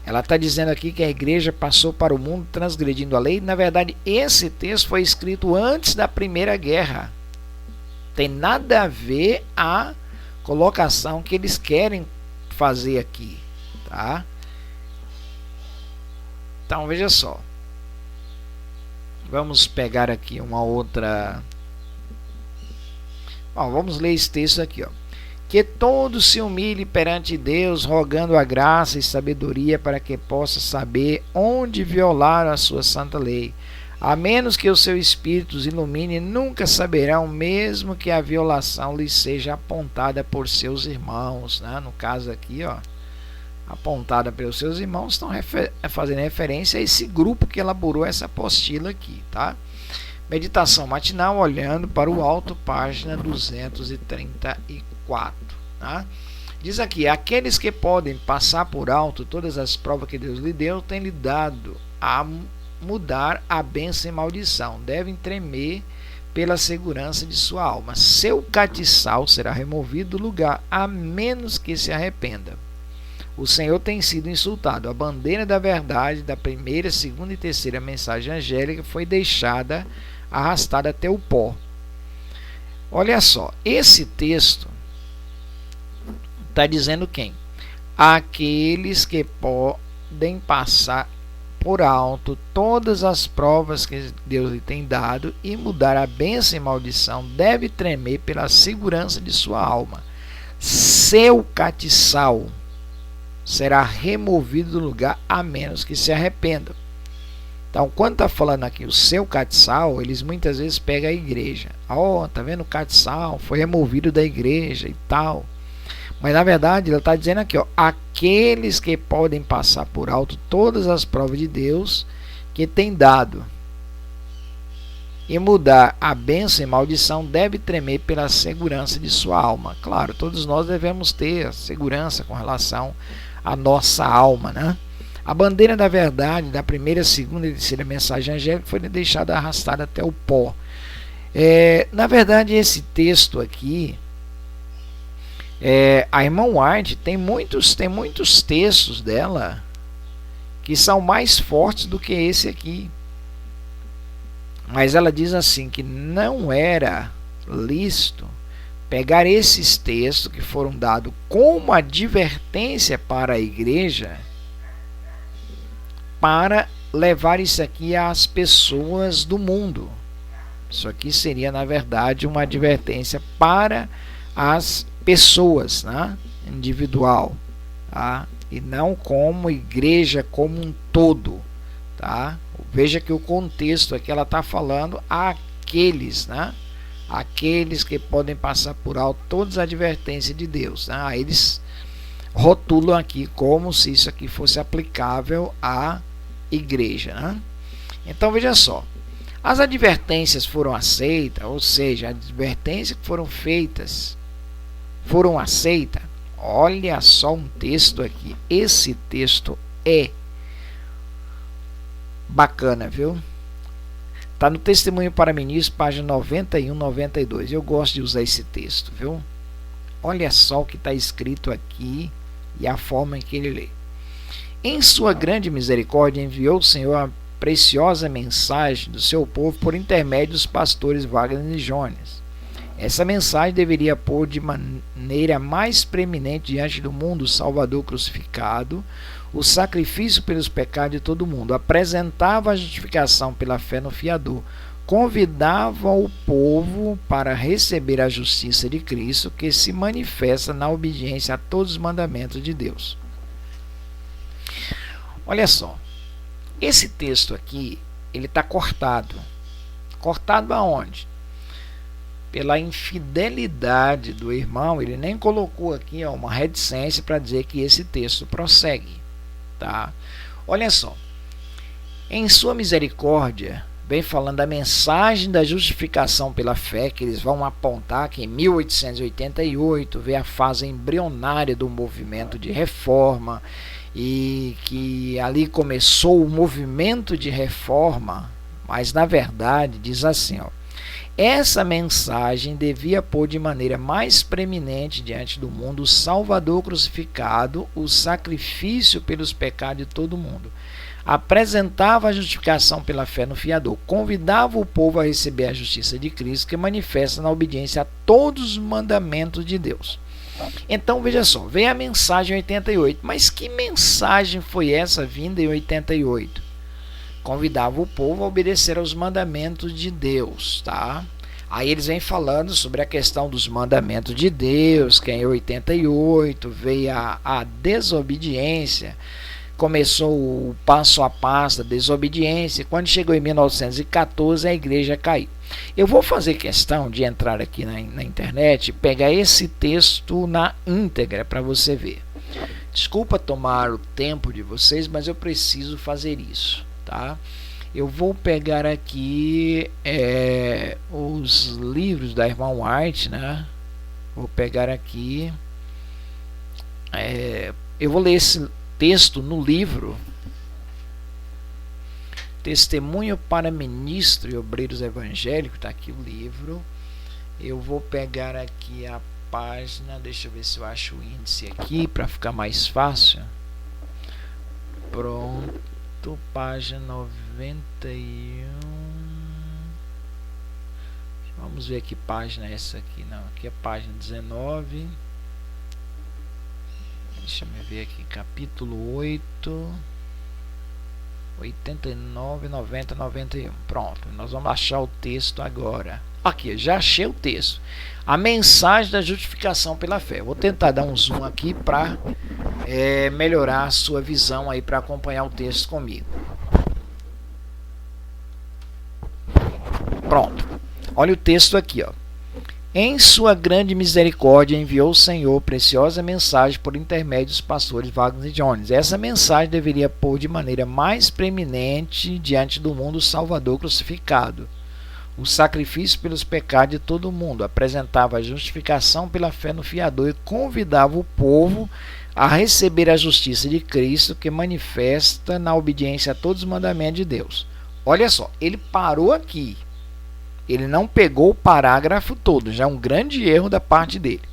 Ela está dizendo aqui que a igreja passou para o mundo transgredindo a lei. Na verdade, esse texto foi escrito antes da Primeira Guerra. Tem nada a ver a colocação que eles querem fazer aqui, tá? Então veja só. Vamos pegar aqui uma outra. Vamos ler esse texto aqui, ó. Que todos se humilhem perante Deus, rogando a graça e sabedoria para que possa saber onde violaram a sua santa lei. A menos que o seu espírito os ilumine, nunca saberão, mesmo que a violação lhes seja apontada por seus irmãos, né? No caso aqui, ó, apontada pelos seus irmãos, estão fazendo referência a esse grupo que elaborou essa apostila aqui, tá? Meditação matinal, olhando para o alto, página 234, tá? Diz aqui: aqueles que podem passar por alto todas as provas que Deus lhe deu, tem lhe dado a mudar a bênção e maldição. Devem tremer pela segurança de sua alma. Seu catiçal será removido do lugar, a menos que se arrependa. O Senhor tem sido insultado. A bandeira da verdade da primeira, segunda e terceira mensagem angélica foi deixada arrastada até o pó. Olha só, esse texto está dizendo quem? Aqueles que podem passar por alto todas as provas que Deus lhe tem dado e mudar a bênção e maldição, deve tremer pela segurança de sua alma. Seu catiçal será removido do lugar, a menos que se arrependa. Então, quando está falando aqui o seu catiçal, eles muitas vezes pegam a igreja. Tá vendo, o catiçal foi removido da igreja e tal. Mas na verdade ele está dizendo aqui, aqueles que podem passar por alto todas as provas de Deus que tem dado e mudar a bênção e maldição, deve tremer pela segurança de sua alma. Claro, todos nós devemos ter segurança com relação à nossa alma, né? A bandeira da verdade da primeira, segunda e terceira mensagem angélica foi deixada arrastada até o pó. Na verdade, esse texto aqui, a irmã White tem muitos textos dela que são mais fortes do que esse aqui. Mas ela diz assim que não era lícito pegar esses textos que foram dados como advertência para a igreja para levar isso aqui às pessoas do mundo. Isso aqui seria, na verdade, uma advertência para as pessoas, né? Individual, tá? E não como igreja como um todo, tá? Veja que o contexto aqui ela está falando àqueles, né? Aqueles que podem passar por alto todas as advertências de Deus, né? Eles rotulam aqui como se isso aqui fosse aplicável à igreja, né? Então veja só, as advertências foram aceitas, ou seja, as advertências que foram feitas foram aceitas. Olha só um texto aqui, esse texto é bacana, viu? Está no Testemunho para Ministros, página 91, 92. Eu gosto de usar esse texto, viu? Olha só o que está escrito aqui e a forma em que ele lê. Em sua grande misericórdia enviou o Senhor a preciosa mensagem do seu povo por intermédio dos pastores Wagner e Jones. Essa mensagem deveria pôr de maneira mais preeminente diante do mundo o Salvador crucificado, o sacrifício pelos pecados de todo mundo, apresentava a justificação pela fé no fiador, convidava o povo para receber a justiça de Cristo, que se manifesta na obediência a todos os mandamentos de Deus. Olha só, esse texto aqui, ele está cortado. Cortado aonde? Pela infidelidade do irmão, ele nem colocou aqui uma reticência para dizer que esse texto prossegue. Tá? Olha só, em sua misericórdia, vem falando da mensagem da justificação pela fé, que eles vão apontar que em 1888 veio a fase embrionária do movimento de reforma, e que ali começou o movimento de reforma, mas na verdade diz assim, essa mensagem devia pôr de maneira mais preeminente diante do mundo o Salvador crucificado, o sacrifício pelos pecados de todo mundo. Apresentava a justificação pela fé no fiador, convidava o povo a receber a justiça de Cristo, que manifesta na obediência a todos os mandamentos de Deus. Então veja só, veio a mensagem em 88, mas que mensagem foi essa vinda em 88? Convidava o povo a obedecer aos mandamentos de Deus, tá? Aí eles vêm falando sobre a questão dos mandamentos de Deus, que em 88 veio a desobediência, começou o passo a passo da desobediência, quando chegou em 1914 a igreja caiu. Eu vou fazer questão de entrar aqui na internet e pegar esse texto na íntegra para você ver. Desculpa tomar o tempo de vocês, mas eu preciso fazer isso, tá? Eu vou pegar aqui os livros da irmã White, né? Vou pegar aqui Eu vou ler esse texto no livro Testemunho para Ministro e Obreiros Evangélicos. Está aqui o livro. Eu vou pegar aqui a página, deixa eu ver se eu acho o índice aqui para ficar mais fácil. Pronto, página 91. Vamos ver que página é essa aqui. Não, aqui é página 19. Deixa eu ver aqui, capítulo 8, 89, 90, 91. Pronto, nós vamos achar o texto agora. Aqui, já achei o texto. A mensagem da justificação pela fé. Vou tentar dar um zoom aqui para melhorar a sua visão aí, para acompanhar o texto comigo. Pronto. Olha o texto aqui, ó. Em sua grande misericórdia enviou o Senhor preciosa mensagem por intermédio dos pastores Wagner e Jones. Essa mensagem deveria pôr de maneira mais preeminente diante do mundo o Salvador crucificado. O sacrifício pelos pecados de todo mundo apresentava a justificação pela fé no fiador e convidava o povo a receber a justiça de Cristo, que manifesta na obediência a todos os mandamentos de Deus. Olha só, ele parou aqui. Ele não pegou o parágrafo todo, já é um grande erro da parte dele.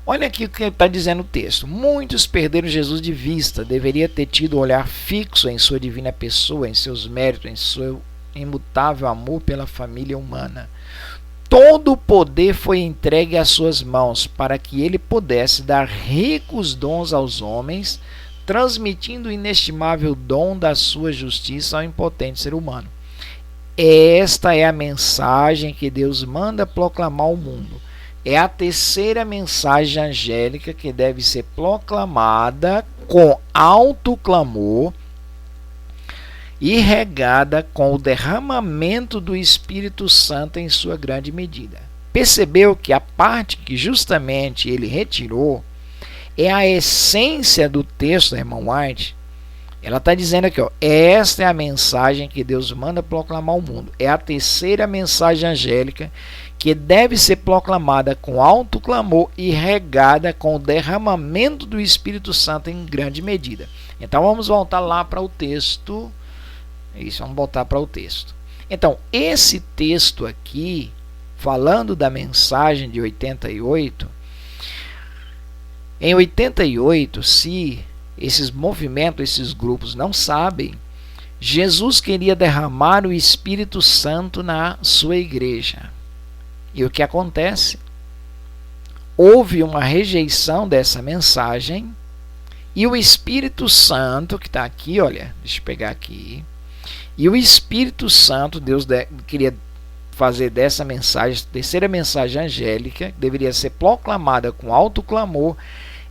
Olha aqui o que está dizendo o texto. Muitos perderam Jesus de vista, deveria ter tido um olhar fixo em sua divina pessoa, em seus méritos, em seu imutável amor pela família humana. Todo o poder foi entregue às suas mãos para que ele pudesse dar ricos dons aos homens, transmitindo o inestimável dom da sua justiça ao impotente ser humano. Esta é a mensagem que Deus manda proclamar ao mundo. É a terceira mensagem angélica que deve ser proclamada com alto clamor e regada com o derramamento do Espírito Santo em sua grande medida. Percebeu que a parte que justamente ele retirou é a essência do texto, irmão White? Ela está dizendo aqui, ó, esta é a mensagem que Deus manda proclamar ao mundo. É a terceira mensagem angélica que deve ser proclamada com alto clamor e regada com o derramamento do Espírito Santo em grande medida. Então vamos voltar lá para o texto. Isso, vamos voltar para o texto. Então, esse texto aqui, falando da mensagem de 88, em 88, se esses movimentos, esses grupos não sabem, Jesus queria derramar o Espírito Santo na sua igreja. E o que acontece? Houve uma rejeição dessa mensagem e o Espírito Santo, que está aqui, olha, deixa eu pegar aqui, e o Espírito Santo, Deus queria fazer dessa mensagem, terceira mensagem angélica, que deveria ser proclamada com alto clamor,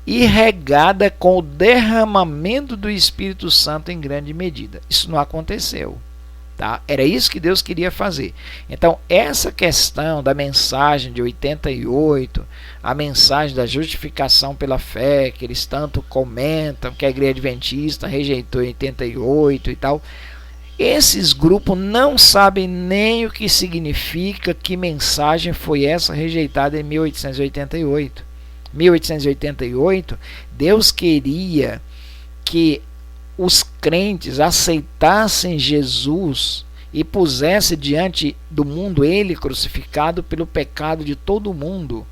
e regada com o derramamento do Espírito Santo em grande medida. Isso não aconteceu, tá? Era isso que Deus queria fazer. Então, essa questão da mensagem de 88, a mensagem da justificação pela fé, que eles tanto comentam, que a Igreja Adventista rejeitou em 88 e tal, esses grupos não sabem nem o que significa, que mensagem foi essa rejeitada em 1888. 1888, Deus queria que os crentes aceitassem Jesus e pusessem diante do mundo ele crucificado pelo pecado de todo mundo.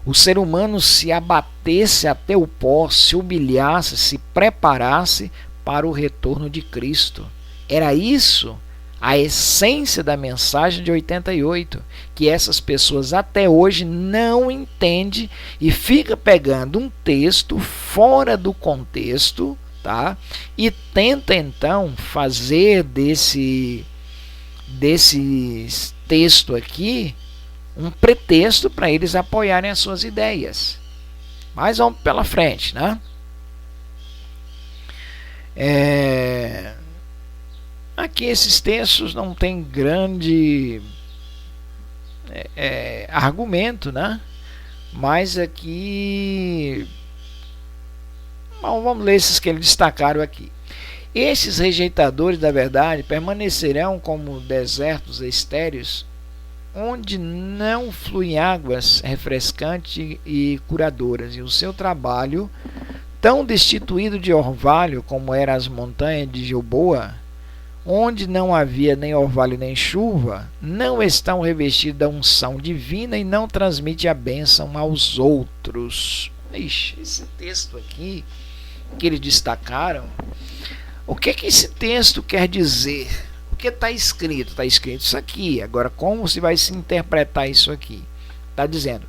O ser humano se abatesse até o pó, se humilhasse, se preparasse para o retorno de Cristo. Era isso a essência da mensagem de 88, que essas pessoas até hoje não entendem e fica pegando um texto fora do contexto, tá? E tenta então fazer desse texto aqui um pretexto para eles apoiarem as suas ideias. Mas vamos pela frente, né? Aqui esses textos não tem grande argumento, né? Mas aqui vamos ler esses que eles destacaram aqui. Esses rejeitadores da verdade permanecerão como desertos estéreis, onde não fluem águas refrescantes e curadoras, e o seu trabalho tão destituído de orvalho como eram as montanhas de Gilboa, onde não havia nem orvalho nem chuva, não estão revestidos da unção divina e não transmite a bênção aos outros. Ixi, esse texto aqui que eles destacaram, o que esse texto quer dizer? O que está escrito? Está escrito isso aqui. Agora, como você vai se interpretar isso aqui? Está dizendo: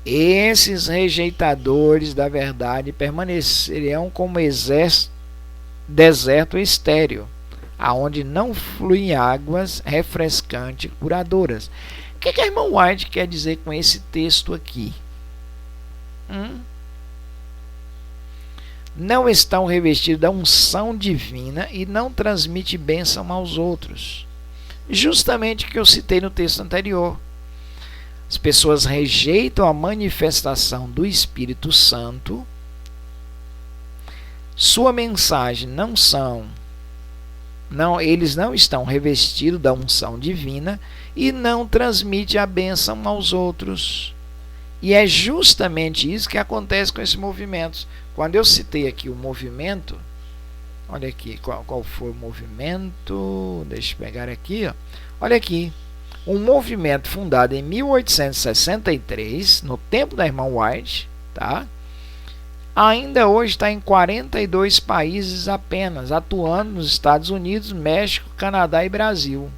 esses rejeitadores da verdade permanecerão como deserto estéril, aonde não fluem águas refrescantes e curadoras. O que a irmã White quer dizer com esse texto aqui? Não estão revestidos da unção divina e não transmite bênção aos outros. Justamente o que eu citei no texto anterior. As pessoas rejeitam a manifestação do Espírito Santo. Sua mensagem eles não estão revestidos da unção divina e não transmite a bênção aos outros. E é justamente isso que acontece com esses movimentos. Quando eu citei aqui o movimento, olha aqui, qual foi o movimento? Deixa eu pegar aqui, ó. Olha aqui, um movimento fundado em 1863, no tempo da irmã White, tá? Ainda hoje está em 42 países apenas, atuando nos Estados Unidos, México, Canadá e Brasil.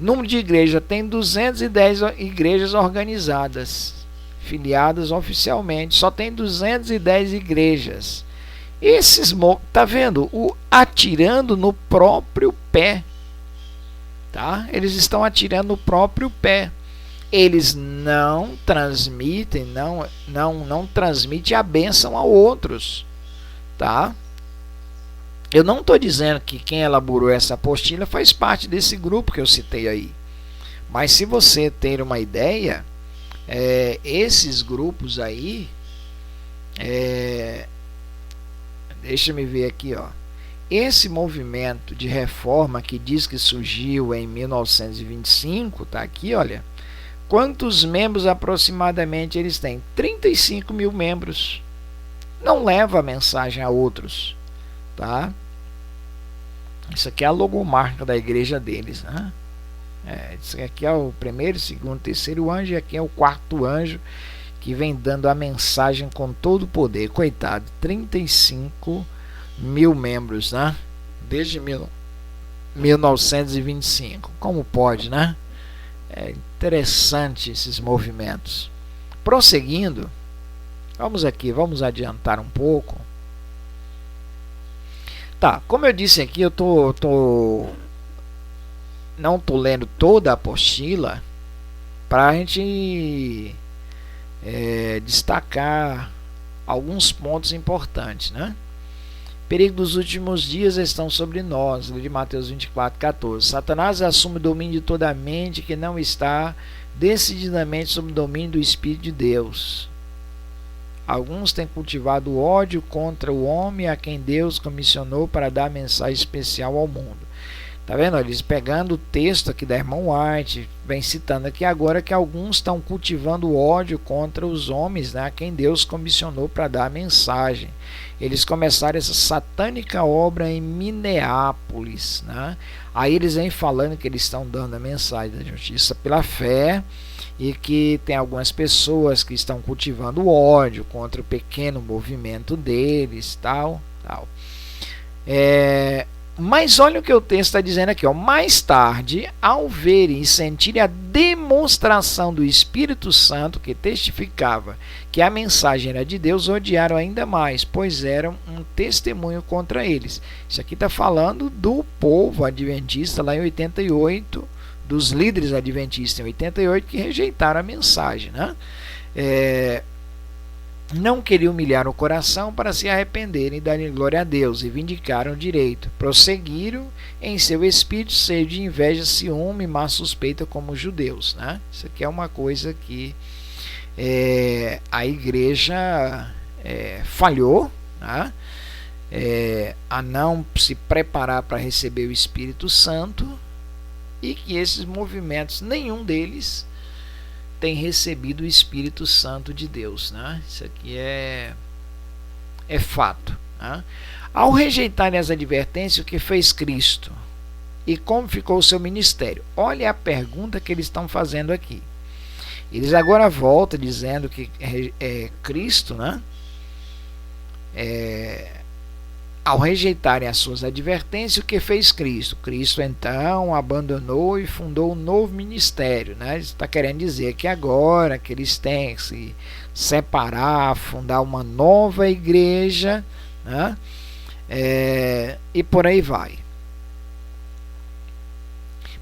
Número de igreja, tem 210 igrejas organizadas, filiadas oficialmente, só tem 210 igrejas. Esses, tá vendo? Atirando no próprio pé, tá? Eles estão atirando no próprio pé. Eles não transmitem, não transmitem a bênção a outros, tá? Eu não estou dizendo que quem elaborou essa apostila faz parte desse grupo que eu citei aí. Mas se você ter uma ideia, esses grupos aí, deixa eu ver aqui, ó. Esse movimento de reforma que diz que surgiu em 1925, tá aqui, olha. Quantos membros aproximadamente eles têm? 35 mil membros. Não leva a mensagem a outros, tá? Isso aqui é a logomarca da igreja deles, né? Isso aqui é o primeiro, segundo, terceiro anjo, e aqui é o quarto anjo que vem dando a mensagem com todo o poder. Coitado, 35 mil membros, né? Desde 1925. Como pode, né? É interessante esses movimentos. Prosseguindo, vamos adiantar um pouco. Tá, como eu disse aqui, eu não tô lendo toda a apostila para a gente destacar alguns pontos importantes, né? Perigo dos últimos dias estão sobre nós, de Mateus 24:14. Satanás assume o domínio de toda a mente que não está decididamente sob o domínio do Espírito de Deus. Alguns têm cultivado ódio contra o homem a quem Deus comissionou para dar mensagem especial ao mundo. Tá vendo? Eles pegando o texto aqui da irmã White, vem citando aqui agora que alguns estão cultivando ódio contra os homens, né, a quem Deus comissionou para dar a mensagem. Eles começaram essa satânica obra em Minneapolis, né? Aí eles vêm falando que eles estão dando a mensagem da justiça pela fé e que tem algumas pessoas que estão cultivando ódio contra o pequeno movimento deles, tal. Mas olha o que o texto está dizendo aqui, ó. Mais tarde, ao verem e sentirem a demonstração do Espírito Santo que testificava que a mensagem era de Deus, odiaram ainda mais, pois eram um testemunho contra eles. Isso aqui está falando do povo adventista lá em 88, dos líderes adventistas em 88 que rejeitaram a mensagem, né? Não queriam humilhar o coração para se arrependerem e darem glória a Deus, e vindicaram o direito. Prosseguiram em seu espírito cheio de inveja, ciúme e má suspeita como os judeus, né? Isso aqui é uma coisa que a igreja falhou, né? A não se preparar para receber o Espírito Santo, e que esses movimentos, nenhum deles tem recebido o Espírito Santo de Deus, né? Isso aqui é é fato. Né? Ao rejeitarem as advertências, o que fez Cristo? E como ficou o seu ministério? Olha a pergunta que eles estão fazendo aqui. Eles agora voltam dizendo que Cristo, né? Ao rejeitarem as suas advertências, o que fez Cristo? Cristo então abandonou e fundou um novo ministério. Né? Ele está querendo dizer que agora que eles têm que se separar, fundar uma nova igreja, né? E por aí vai.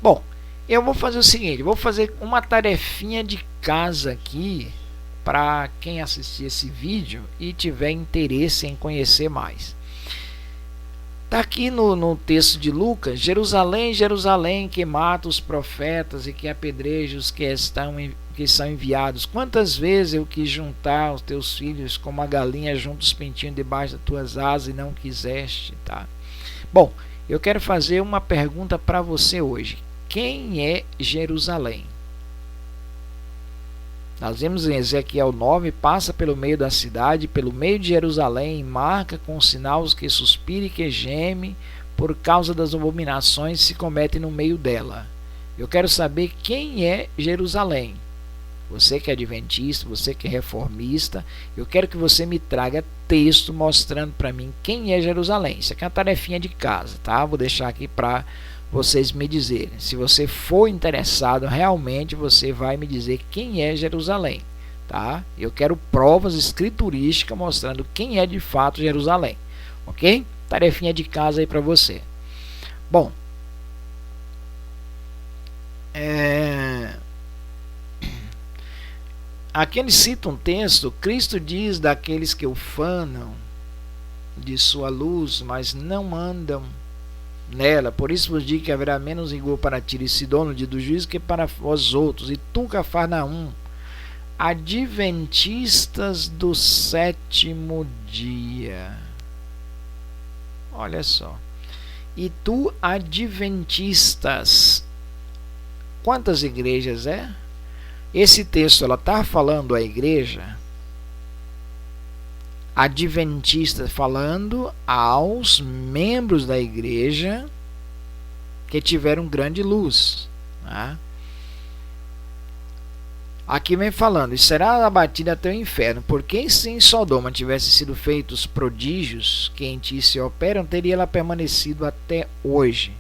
Bom, eu vou fazer o seguinte, vou fazer uma tarefinha de casa aqui para quem assistir esse vídeo e tiver interesse em conhecer mais. Está aqui no texto de Lucas: Jerusalém, Jerusalém, que mata os profetas e que apedreja os que são enviados. Quantas vezes eu quis juntar os teus filhos como a galinha junta os pintinhos debaixo das tuas asas e não quiseste, tá? Bom, eu quero fazer uma pergunta para você hoje. Quem é Jerusalém? Nós vemos em Ezequiel 9, passa pelo meio da cidade, pelo meio de Jerusalém, e marca com sinal os que suspiram e que gemem por causa das abominações que se cometem no meio dela. Eu quero saber quem é Jerusalém. Você que é adventista, você que é reformista, eu quero que você me traga texto mostrando para mim quem é Jerusalém. Isso aqui é uma tarefinha de casa, tá? Vou deixar aqui para vocês me dizerem. Se você for interessado, realmente você vai me dizer quem é Jerusalém, tá? Eu quero provas escriturísticas mostrando quem é de fato Jerusalém, ok? Tarefinha de casa aí para você. Bom, aqui ele cita um texto. Cristo diz daqueles que ufanam de sua luz, mas não andam nela. Por isso vos digo que haverá menos rigor para Tiro e Sidom no dia do juízo que para vós outros. E tu, Cafarnaum, adventistas do sétimo dia. Olha só. E tu, adventistas. Quantas igrejas é? Esse texto, ela está falando à igreja adventista, falando aos membros da igreja que tiveram grande luz, né? Aqui vem falando: e será abatida até o inferno, porque se em Sodoma tivesse sido feitos prodígios que em ti se operam, teria ela permanecido até hoje.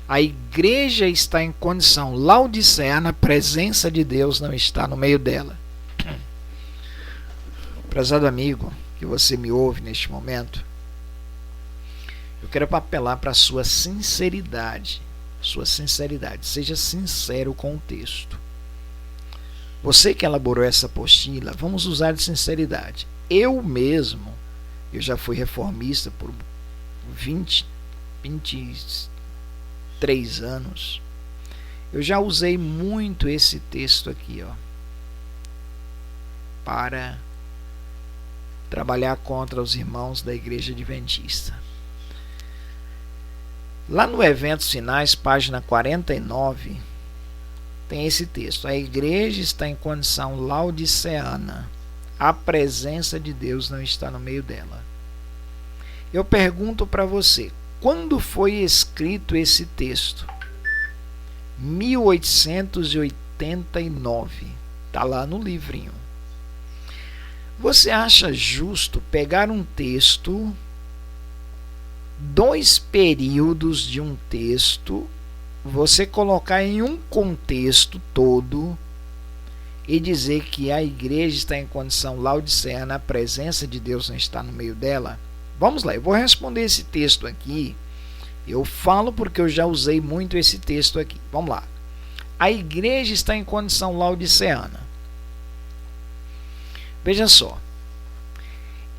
A igreja está em condição laodiceana, a presença de Deus não está no meio dela. Prezado amigo, que você me ouve neste momento, eu quero apelar para a sua sinceridade. Seja sincero com o texto. Você que elaborou essa apostila, vamos usar de sinceridade. Eu já fui reformista por 23 anos. Eu já usei muito esse texto aqui, para trabalhar contra os irmãos da igreja adventista. Lá no Eventos Finais, página 49, tem esse texto: a igreja está em condição laodiceana, a presença de Deus não está no meio dela. Eu pergunto para você, quando foi escrito esse texto? 1889, está lá no livrinho. Você acha justo pegar um texto, 2 períodos de um texto, você colocar em um contexto todo e dizer que a igreja está em condição laodiceana, a presença de Deus não está no meio dela? Vamos lá, eu vou responder esse texto aqui. Eu falo porque eu já usei muito esse texto aqui. Vamos lá. A igreja está em condição laodiceana. Veja só,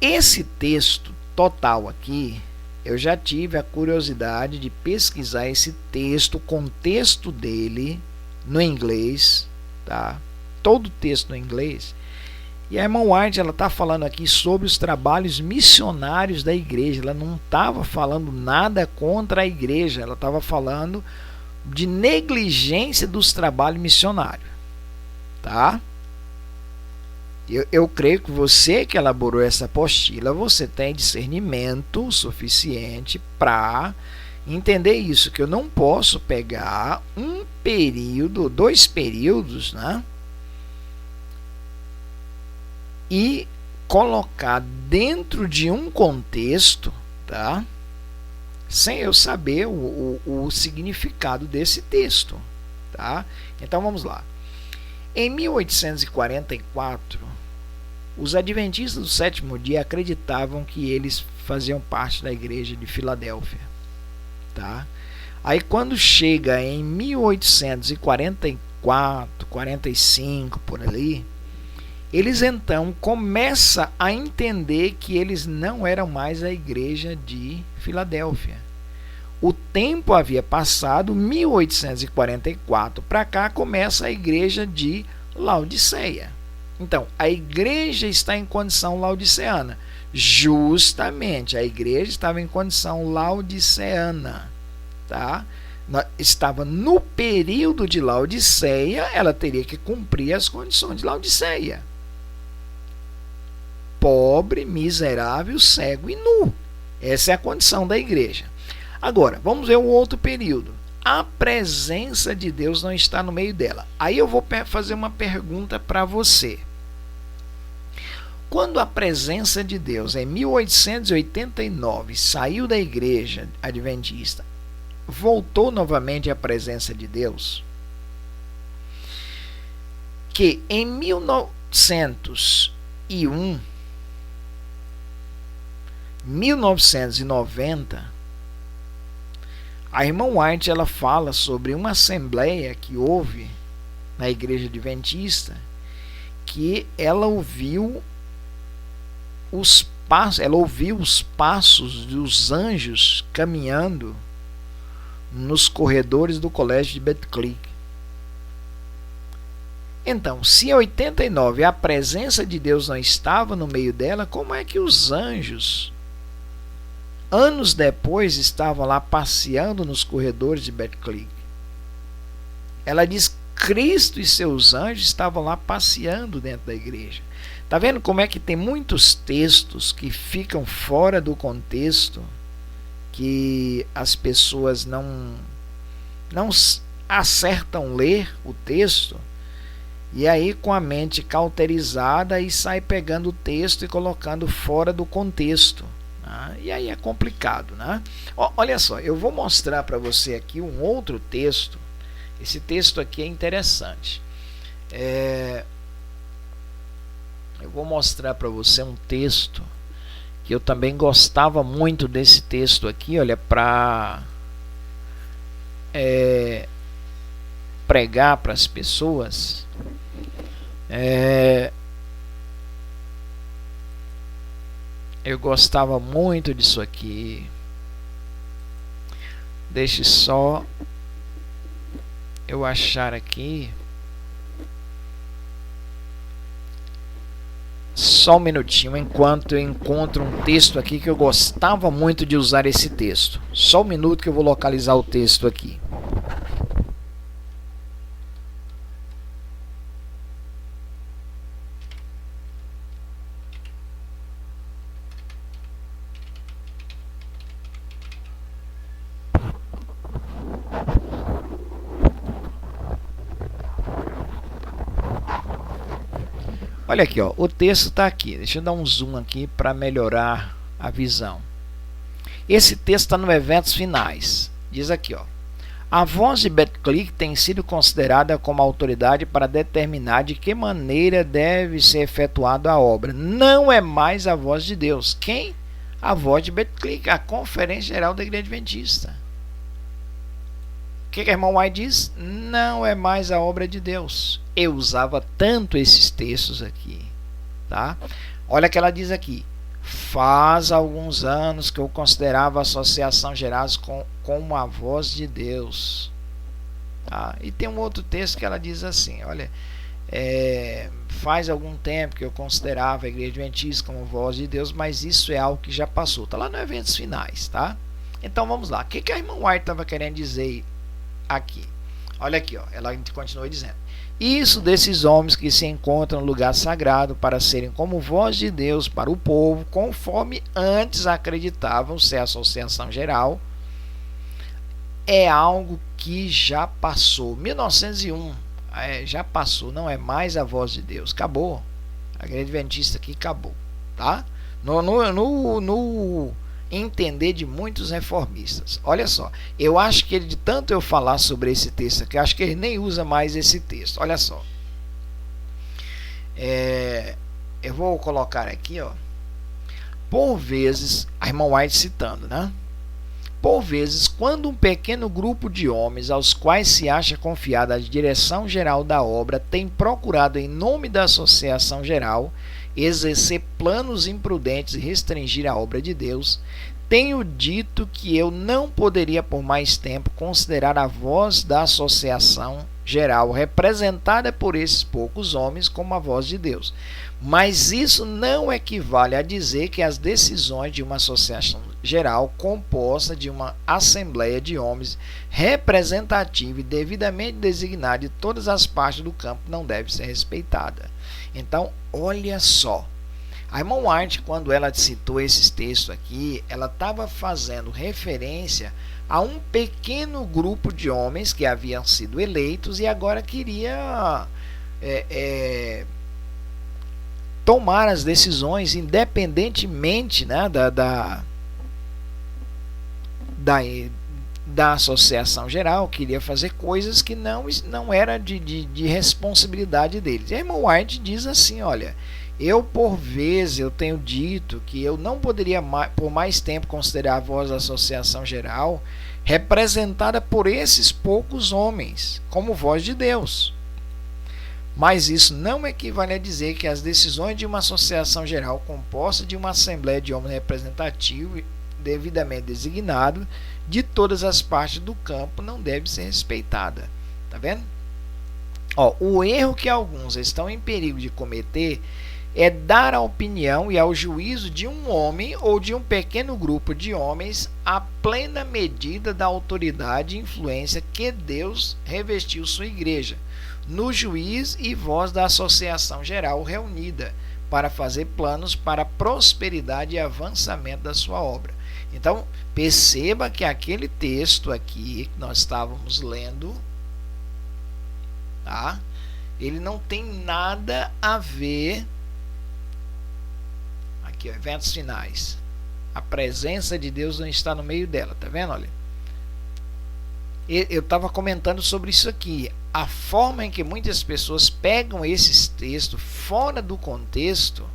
esse texto total aqui, eu já tive a curiosidade de pesquisar esse texto, o contexto dele no inglês, tá? Todo o texto no inglês. E a irmã White, ela está falando aqui sobre os trabalhos missionários da igreja. Ela não estava falando nada contra a igreja, ela estava falando de negligência dos trabalhos missionários, tá? Eu creio que você que elaborou essa apostila, você tem discernimento suficiente para entender isso, que eu não posso pegar um período, 2 períodos, né, e colocar dentro de um contexto, tá, sem eu saber o significado desse texto, tá? Então vamos lá. Em 1844, os adventistas do sétimo dia acreditavam que eles faziam parte da igreja de Filadélfia, tá? Aí quando chega em 1844, 45 por ali, eles então começam a entender que eles não eram mais a igreja de Filadélfia. O tempo havia passado, 1844 para cá começa a igreja de Laodiceia. Então, a igreja está em condição laodiceana. Justamente, a igreja estava em condição laodiceana, tá? Estava no período de Laodiceia, ela teria que cumprir as condições de Laodiceia. Pobre, miserável, cego e nu. Essa é a condição da igreja. Agora, vamos ver o outro período. A presença de Deus não está no meio dela. Aí eu vou fazer uma pergunta para você. Quando a presença de Deus, em 1889, saiu da igreja adventista, voltou novamente à presença de Deus? Que em 1990, a irmã White ela fala sobre uma assembleia que houve na igreja adventista, que ela ouviu os passos dos anjos caminhando nos corredores do colégio de Betclic. Então, se em 89 a presença de Deus não estava no meio dela, como é que os anjos, anos depois, estavam lá passeando nos corredores de Betclic? Ela diz que Cristo e seus anjos estavam lá passeando dentro da igreja. Está vendo como é que tem muitos textos que ficam fora do contexto, que as pessoas não acertam ler o texto, e aí com a mente cauterizada e sai pegando o texto e colocando fora do contexto, né? E aí é complicado, né? Olha só, eu vou mostrar para você aqui um outro texto. Esse texto aqui é interessante. Eu vou mostrar para você um texto que eu também gostava muito desse texto aqui, olha, para pregar para as pessoas. Eu gostava muito disso aqui. Deixe só eu achar aqui. Só um minutinho, enquanto eu encontro um texto aqui que eu gostava muito de usar esse texto. Só um minuto que eu vou localizar o texto aqui. Olha aqui, ó, o texto está aqui. Deixa eu dar um zoom aqui para melhorar a visão. Esse texto está no Eventos Finais. Diz aqui, ó: a voz de Betclic tem sido considerada como autoridade para determinar de que maneira deve ser efetuada a obra. Não é mais a voz de Deus. Quem? A voz de Betclic, a Conferência Geral da Igreja Adventista. O que a irmã White diz? Não é mais a obra de Deus. Eu usava tanto esses textos aqui, tá? Olha o que ela diz aqui: faz alguns anos que eu considerava a Associação Gerais como a voz de Deus, tá? E tem um outro texto que ela diz assim, olha, faz algum tempo que eu considerava a Igreja Adventista como voz de Deus, mas isso é algo que já passou. Tá lá no Eventos Finais, tá? Então vamos lá. O que a irmã White estava querendo dizer aqui? Olha aqui, ó, ela continua dizendo: isso desses homens que se encontram no lugar sagrado para serem como voz de Deus para o povo, conforme antes acreditavam ser a associação geral, é algo que já passou. 1901, já passou, não é mais a voz de Deus, acabou. A Igreja Adventista aqui acabou, tá? No entender de muitos reformistas. Olha só, eu acho que ele, de tanto eu falar sobre esse texto aqui, acho que ele nem usa mais esse texto. Olha só, eu vou colocar aqui, ó. Por vezes, a irmã White citando, né? Por vezes, quando um pequeno grupo de homens aos quais se acha confiada a direção geral da obra tem procurado, em nome da associação geral, exercer planos imprudentes e restringir a obra de Deus, tenho dito que eu não poderia por mais tempo considerar a voz da associação geral representada por esses poucos homens como a voz de Deus. Mas isso não equivale a dizer que as decisões de uma associação geral composta de uma assembleia de homens representativa e devidamente designada de todas as partes do campo não deve ser respeitada. Então, olha só, a irmã White, quando ela citou esses textos aqui, ela estava fazendo referência a um pequeno grupo de homens que haviam sido eleitos e agora queria tomar as decisões independentemente, né, da associação geral, queria fazer coisas que não era de responsabilidade deles. E a irmã White diz assim, olha, eu por vezes eu tenho dito que eu não poderia por mais tempo considerar a voz da associação geral representada por esses poucos homens como voz de Deus. Mas isso não equivale a dizer que as decisões de uma associação geral composta de uma assembleia de homens representativos devidamente designado de todas as partes do campo não deve ser respeitada. Tá vendo? Ó, o erro que alguns estão em perigo de cometer é dar a opinião e ao juízo de um homem ou de um pequeno grupo de homens a plena medida da autoridade e influência que Deus revestiu sua igreja, no juiz e voz da associação geral reunida, para fazer planos para a prosperidade e avançamento da sua obra. Então, perceba que aquele texto aqui que nós estávamos lendo, tá? Ele não tem nada a ver. Aqui, ó, eventos finais. A presença de Deus não está no meio dela, tá vendo? Olha. Eu estava comentando sobre isso aqui. A forma em que muitas pessoas pegam esses textos fora do contexto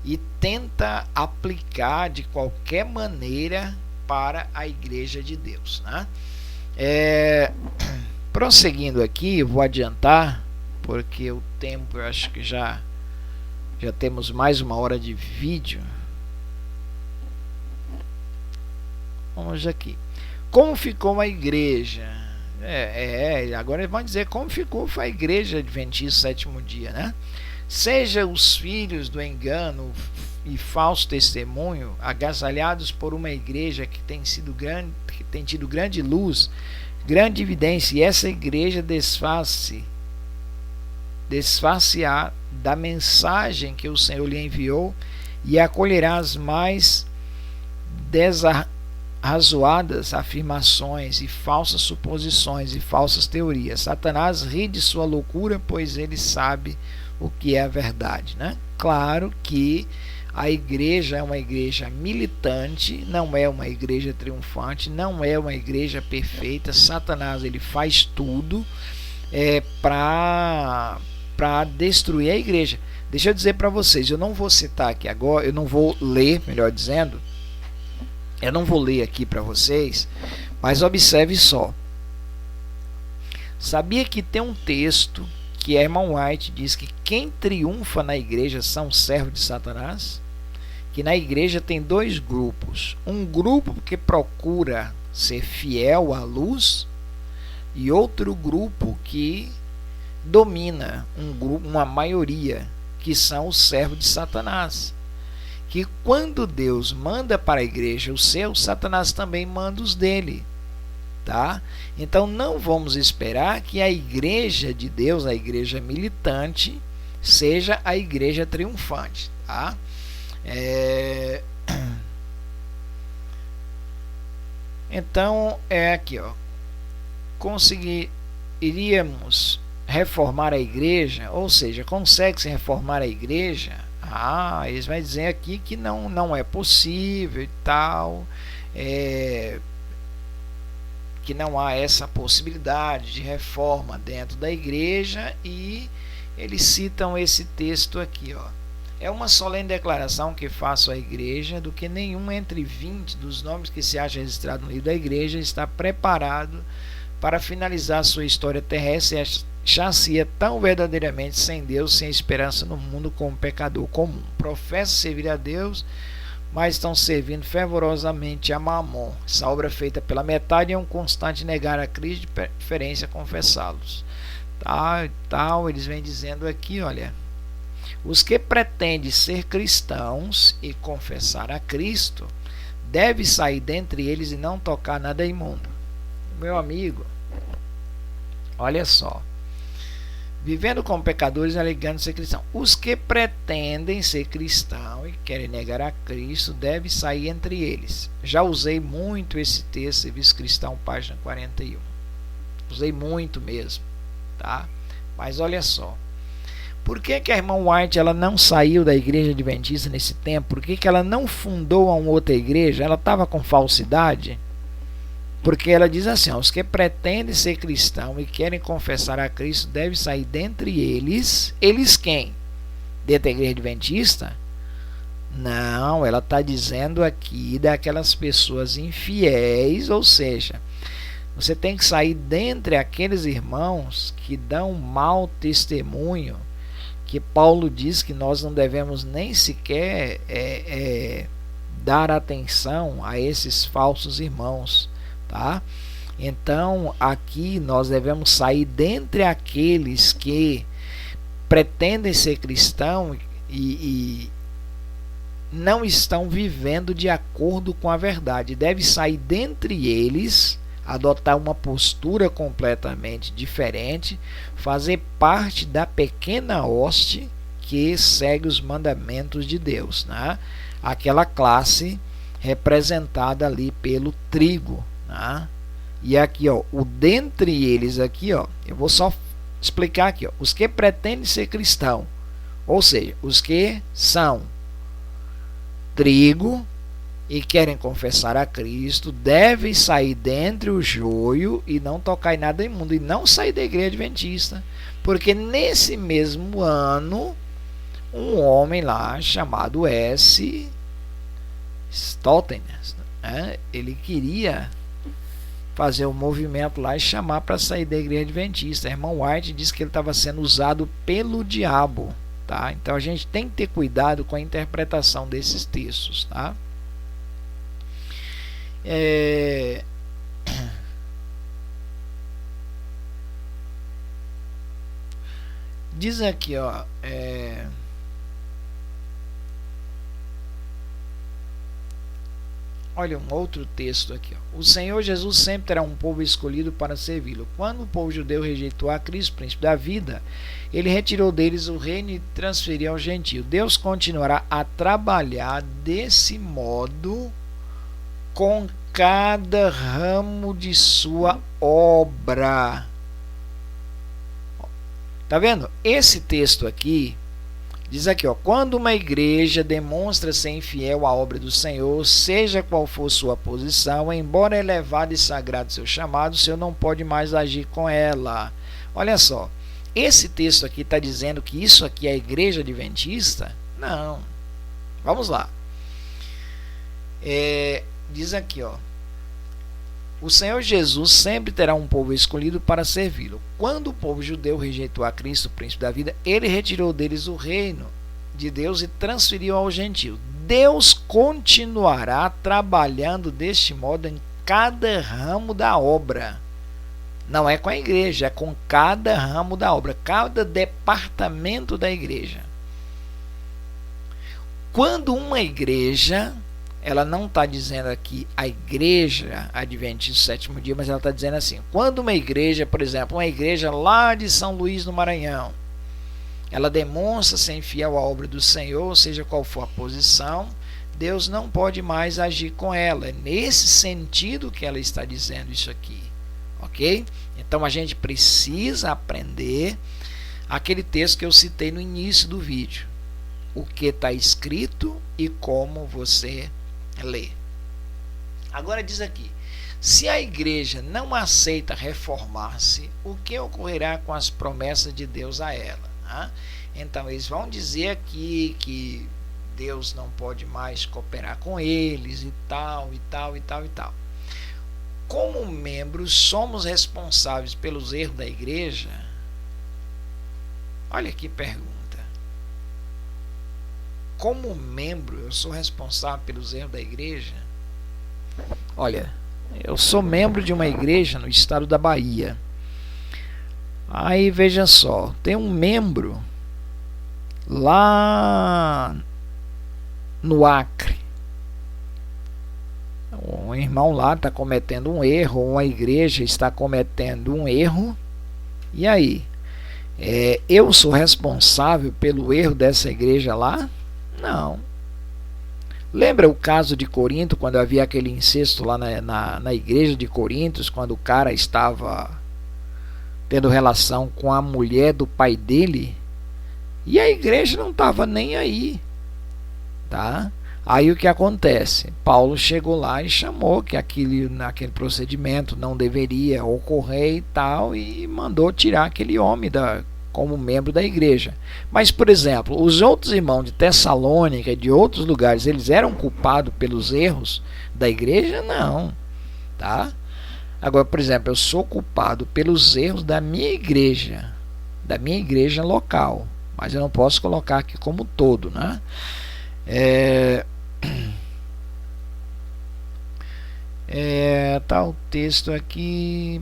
e tenta aplicar de qualquer maneira para a igreja de Deus, né? Prosseguindo aqui, eu vou adiantar, porque o tempo, eu acho que já temos mais 1 hora de vídeo. Vamos aqui. Como ficou a igreja? Agora vamos dizer como ficou a igreja adventista sétimo dia, né? Seja os filhos do engano e falso testemunho, agasalhados por uma igreja que tem tido grande luz, grande evidência, e essa igreja desfaz-se-á da mensagem que o Senhor lhe enviou e acolherá as mais desarrazoadas afirmações e falsas suposições e falsas teorias. Satanás ri de sua loucura, pois ele sabe o que é a verdade, né? Claro que a igreja é uma igreja militante, não é uma igreja triunfante, não é uma igreja perfeita. Satanás, ele faz tudo para destruir a igreja. Deixa eu dizer para vocês, eu não vou citar aqui agora, eu não vou ler, melhor dizendo, eu não vou ler aqui para vocês, mas observe só. Sabia que tem um texto que a irmã White diz que quem triunfa na igreja são servos de Satanás? Que na igreja tem 2 grupos. Um grupo que procura ser fiel à luz e outro grupo que domina, uma maioria, que são os servos de Satanás. Que quando Deus manda para a igreja os seus, Satanás também manda os dele. tá? Então não vamos esperar que a igreja de Deus, a igreja militante, seja a igreja triunfante, tá? Então aqui, ó, iríamos reformar a igreja, ou seja, consegue-se reformar a igreja? Eles vão dizer aqui que não é possível e tal, que não há essa possibilidade de reforma dentro da igreja, e eles citam esse texto aqui, ó. É uma solene declaração que faço à igreja, do que nenhum entre 20 dos nomes que se acha registrado no livro da igreja está preparado para finalizar sua história terrestre e achar-se tão verdadeiramente sem Deus, sem esperança no mundo, como pecador comum. Professa servir a Deus, mas estão servindo fervorosamente a Mamon. Essa obra feita pela metade é um constante negar a Cristo, de preferência confessá-los. Tal, eles vêm dizendo aqui, olha, os que pretendem ser cristãos e confessar a Cristo devem sair dentre eles e não tocar nada imundo. Meu amigo, olha só, vivendo como pecadores e alegando ser cristão. Os que pretendem ser cristãos e querem negar a Cristo devem sair entre eles. Já usei muito esse texto, Serviço Cristão, página 41. Usei muito mesmo, tá? Mas olha só, por que a irmã White ela não saiu da igreja adventista nesse tempo? Por que ela não fundou uma outra igreja? Ela estava com falsidade? Porque ela diz assim, ó, os que pretendem ser cristãos e querem confessar a Cristo devem sair dentre eles. Eles quem? Dentro da igreja adventista? Não, ela está dizendo aqui daquelas pessoas infiéis, ou seja, você tem que sair dentre aqueles irmãos que dão mau testemunho, que Paulo diz que nós não devemos nem sequer dar atenção a esses falsos irmãos, tá? Então aqui nós devemos sair dentre aqueles que pretendem ser cristãos e não estão vivendo de acordo com a verdade. Deve sair dentre eles, adotar uma postura completamente diferente, fazer parte da pequena hoste que segue os mandamentos de Deus, né? Aquela classe representada ali pelo trigo, né? E aqui, ó, o dentre eles aqui, ó, eu vou só explicar aqui, ó, os que pretendem ser cristão, ou seja, os que são trigo e querem confessar a Cristo, devem sair dentre o joio e não tocar em nada imundo, e não sair da igreja adventista, porque nesse mesmo ano um homem lá chamado S. Stolten, né, ele queria fazer um movimento lá e chamar para sair da igreja adventista. A irmã White disse que ele estava sendo usado pelo diabo, tá? Então a gente tem que ter cuidado com a interpretação desses textos, tá? Diz aqui, ó, olha um outro texto aqui, ó. O Senhor Jesus sempre terá um povo escolhido para servi-lo. Quando o povo judeu rejeitou a Cristo, príncipe da vida, ele retirou deles o reino e transferiu ao gentio. Deus continuará a trabalhar desse modo com cada ramo de sua obra. Tá vendo? Esse texto aqui diz aqui, ó, quando uma igreja demonstra ser infiel à obra do Senhor, seja qual for sua posição, embora elevado e sagrado seu chamado, o Senhor não pode mais agir com ela. Olha só, esse texto aqui está dizendo que isso aqui é a igreja adventista? Não. Vamos lá. Diz aqui, ó, o Senhor Jesus sempre terá um povo escolhido para servi-lo. Quando o povo judeu rejeitou a Cristo, príncipe da vida, ele retirou deles o reino de Deus e transferiu ao gentio. Deus continuará trabalhando deste modo em cada ramo da obra. Não é com a igreja, é com cada ramo da obra, cada departamento da igreja. Quando uma igreja ela não está dizendo aqui a igreja adventista do sétimo dia, mas ela está dizendo assim: quando uma igreja, por exemplo, uma igreja lá de São Luís no Maranhão, ela demonstra ser infiel à obra do Senhor, seja qual for a posição, Deus não pode mais agir com ela. É nesse sentido que ela está dizendo isso aqui, ok? Então a gente precisa aprender aquele texto que eu citei no início do vídeo, o que está escrito e como você lê. Agora diz aqui: se a igreja não aceita reformar-se, o que ocorrerá com as promessas de Deus a ela? Então eles vão dizer aqui que Deus não pode mais cooperar com eles e tal, e tal, e tal, e tal. Como membros, somos responsáveis pelos erros da igreja? Olha que pergunta. Como membro, eu sou responsável pelos erros da igreja? Olha, eu sou membro de uma igreja no estado da Bahia. Aí veja só, tem um membro lá no Acre. Um irmão lá está cometendo um erro, uma igreja está cometendo um erro. E aí? Eu sou responsável pelo erro dessa igreja lá? Não. Lembra o caso de Corinto, quando havia aquele incesto lá na igreja de Corinto, quando o cara estava tendo relação com a mulher do pai dele? E a igreja não estava nem aí, tá? Aí o que acontece? Paulo chegou lá e chamou que aquele procedimento não deveria ocorrer e tal, e mandou tirar aquele homem como membro da igreja. Mas, por exemplo, os outros irmãos de Tessalônica e de outros lugares, eles eram culpados pelos erros da igreja? Não, tá? Agora, por exemplo, eu sou culpado pelos erros da minha igreja local, mas eu não posso colocar aqui como todo, né? Tá o texto aqui.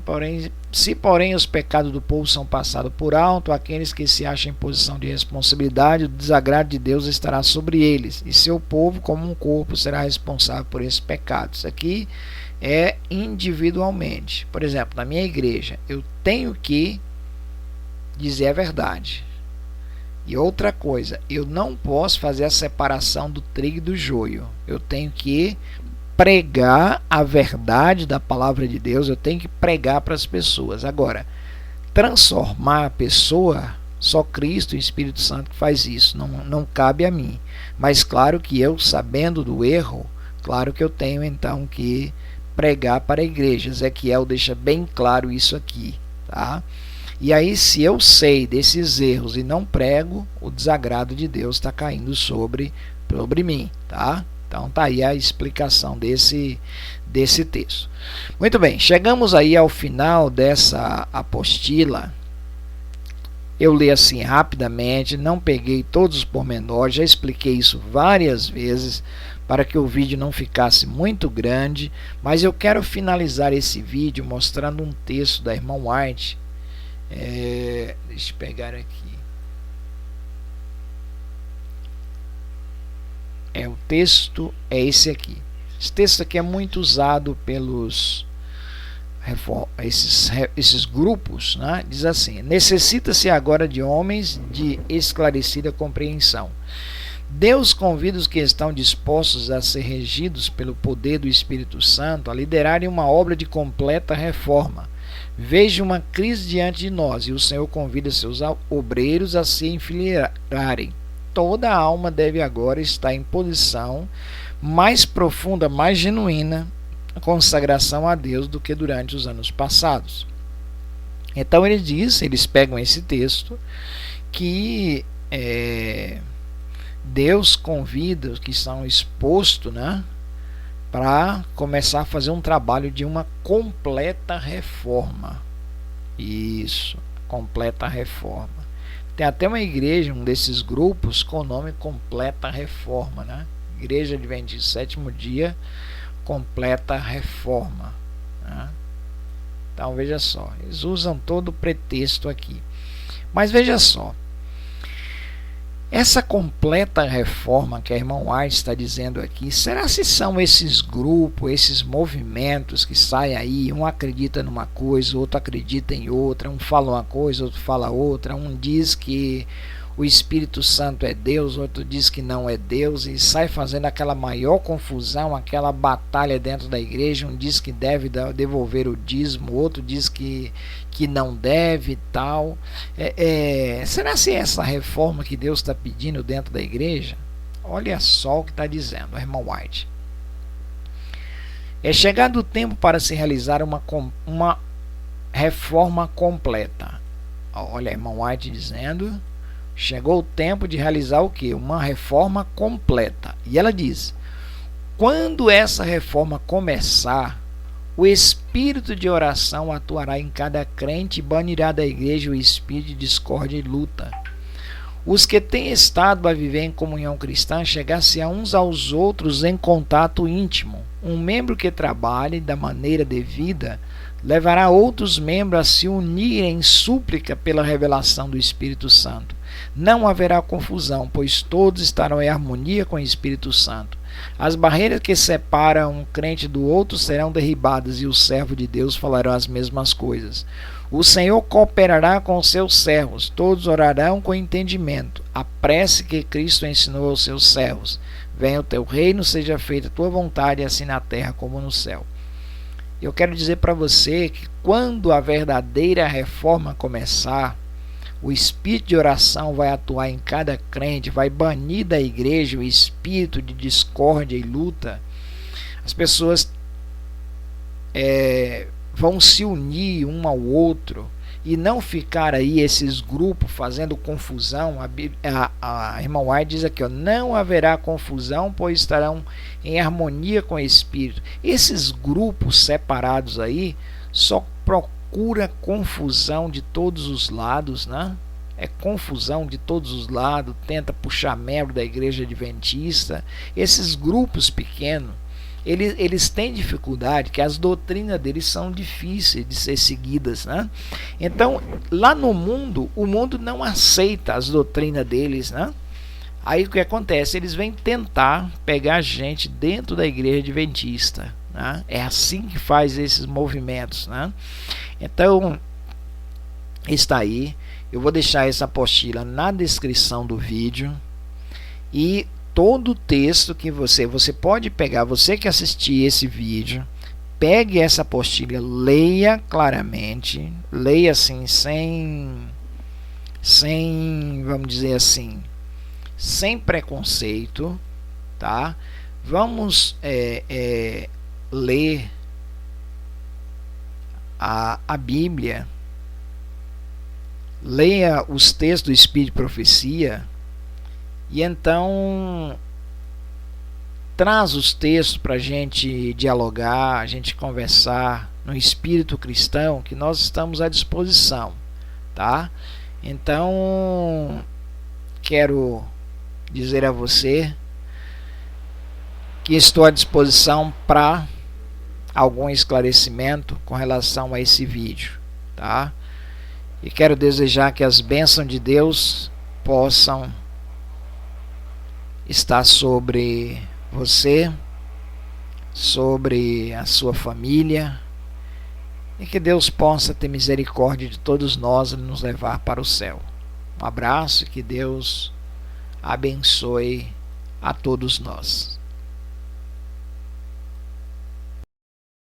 Porém os pecados do povo são passados por alto, aqueles que se acham em posição de responsabilidade, o desagrado de Deus estará sobre eles, e seu povo, como um corpo, será responsável por esses pecados. Aqui é individualmente. Por exemplo, na minha igreja, eu tenho que dizer a verdade. E outra coisa, eu não posso fazer a separação do trigo e do joio. Eu tenho que pregar a verdade da palavra de Deus, eu tenho que pregar para as pessoas. Agora, transformar a pessoa, só Cristo e o Espírito Santo que faz isso, não cabe a mim. Mas claro que eu, sabendo do erro, claro que eu tenho então que pregar para a igreja. Ezequiel deixa bem claro isso aqui, tá? E aí, se eu sei desses erros e não prego, o desagrado de Deus está caindo sobre mim, tá? Então tá aí a explicação desse texto. Muito bem, chegamos aí ao final dessa apostila. Eu li assim rapidamente, não peguei todos os pormenores, já expliquei isso várias vezes para que o vídeo não ficasse muito grande, mas eu quero finalizar esse vídeo mostrando um texto da irmã White. Deixa eu pegar aqui. O texto é esse aqui. Esse texto aqui é muito usado pelos esses grupos, né? Diz assim: necessita-se agora de homens de esclarecida compreensão. Deus convida os que estão dispostos a ser regidos pelo poder do Espírito Santo a liderarem uma obra de completa reforma. Veja uma crise diante de nós e o Senhor convida seus obreiros a se enfileirarem. Toda a alma deve agora estar em posição mais profunda, mais genuína, consagração a Deus do que durante os anos passados. Então eles pegam esse texto que Deus convida os que são expostos, né, para começar a fazer um trabalho de uma completa reforma. Isso, completa reforma. Tem até uma igreja, um desses grupos, com o nome Completa Reforma, né? Igreja Adventista Sétimo Dia, Completa Reforma, né? Então veja só, eles usam todo o pretexto aqui. Mas veja só, Essa completa reforma que a irmã White está dizendo aqui, será se são esses grupos, esses movimentos que saem aí, um acredita numa coisa, outro acredita em outra, um fala uma coisa, outro fala outra, um diz que o Espírito Santo é Deus, outro diz que não é Deus, e sai fazendo aquela maior confusão, aquela batalha dentro da igreja, um diz que deve devolver o dízimo, outro diz que não deve e tal. Será se essa reforma que Deus está pedindo dentro da igreja? Olha só o que está dizendo a irmã White. É chegado o tempo para se realizar uma reforma completa. Olha a irmã White dizendo... Chegou o tempo de realizar o quê? Uma reforma completa. E ela diz: quando essa reforma começar, o espírito de oração atuará em cada crente e banirá da igreja o espírito de discórdia e luta. Os que têm estado a viver em comunhão cristã chegar-se-ão uns aos outros em contato íntimo. Um membro que trabalhe da maneira devida levará outros membros a se unirem em súplica pela revelação do Espírito Santo. Não haverá confusão, pois todos estarão em harmonia com o Espírito Santo. As barreiras que separam um crente do outro serão derribadas e os servos de Deus falarão as mesmas coisas. O Senhor cooperará com os seus servos, todos orarão com entendimento. A prece que Cristo ensinou aos seus servos: venha o teu reino, seja feita a tua vontade, assim na terra como no céu. Eu quero dizer para você que quando a verdadeira reforma começar, o espírito de oração vai atuar em cada crente, vai banir da igreja o espírito de discórdia e luta. As pessoas vão se unir um ao outro e não ficar aí esses grupos fazendo confusão. A irmã White diz aqui, não haverá confusão, pois estarão em harmonia com o Espírito. Esses grupos separados aí só procura confusão de todos os lados, né? É confusão de todos os lados, tenta puxar membro da igreja adventista. Esses grupos pequenos, eles têm dificuldade, que as doutrinas deles são difíceis de ser seguidas, né? Então, lá no mundo, o mundo não aceita as doutrinas deles, né? Aí o que acontece? Eles vêm tentar pegar gente dentro da igreja adventista, né? É assim que faz esses movimentos, né? Então, está aí. Eu vou deixar essa apostila na descrição do vídeo. E todo o texto que você pode pegar, você que assistir esse vídeo, pegue essa apostila, leia claramente, leia assim, sem vamos dizer assim, sem preconceito, tá? Vamos ler a Bíblia, leia os textos do Espírito de Profecia, e então traz os textos para a gente dialogar, a gente conversar no espírito cristão, que nós estamos à disposição, tá? Então quero dizer a você que estou à disposição para algum esclarecimento com relação a esse vídeo, tá? E quero desejar que as bênçãos de Deus possam estar sobre você, sobre a sua família, e que Deus possa ter misericórdia de todos nós e nos levar para o céu. Um abraço e que Deus abençoe a todos nós.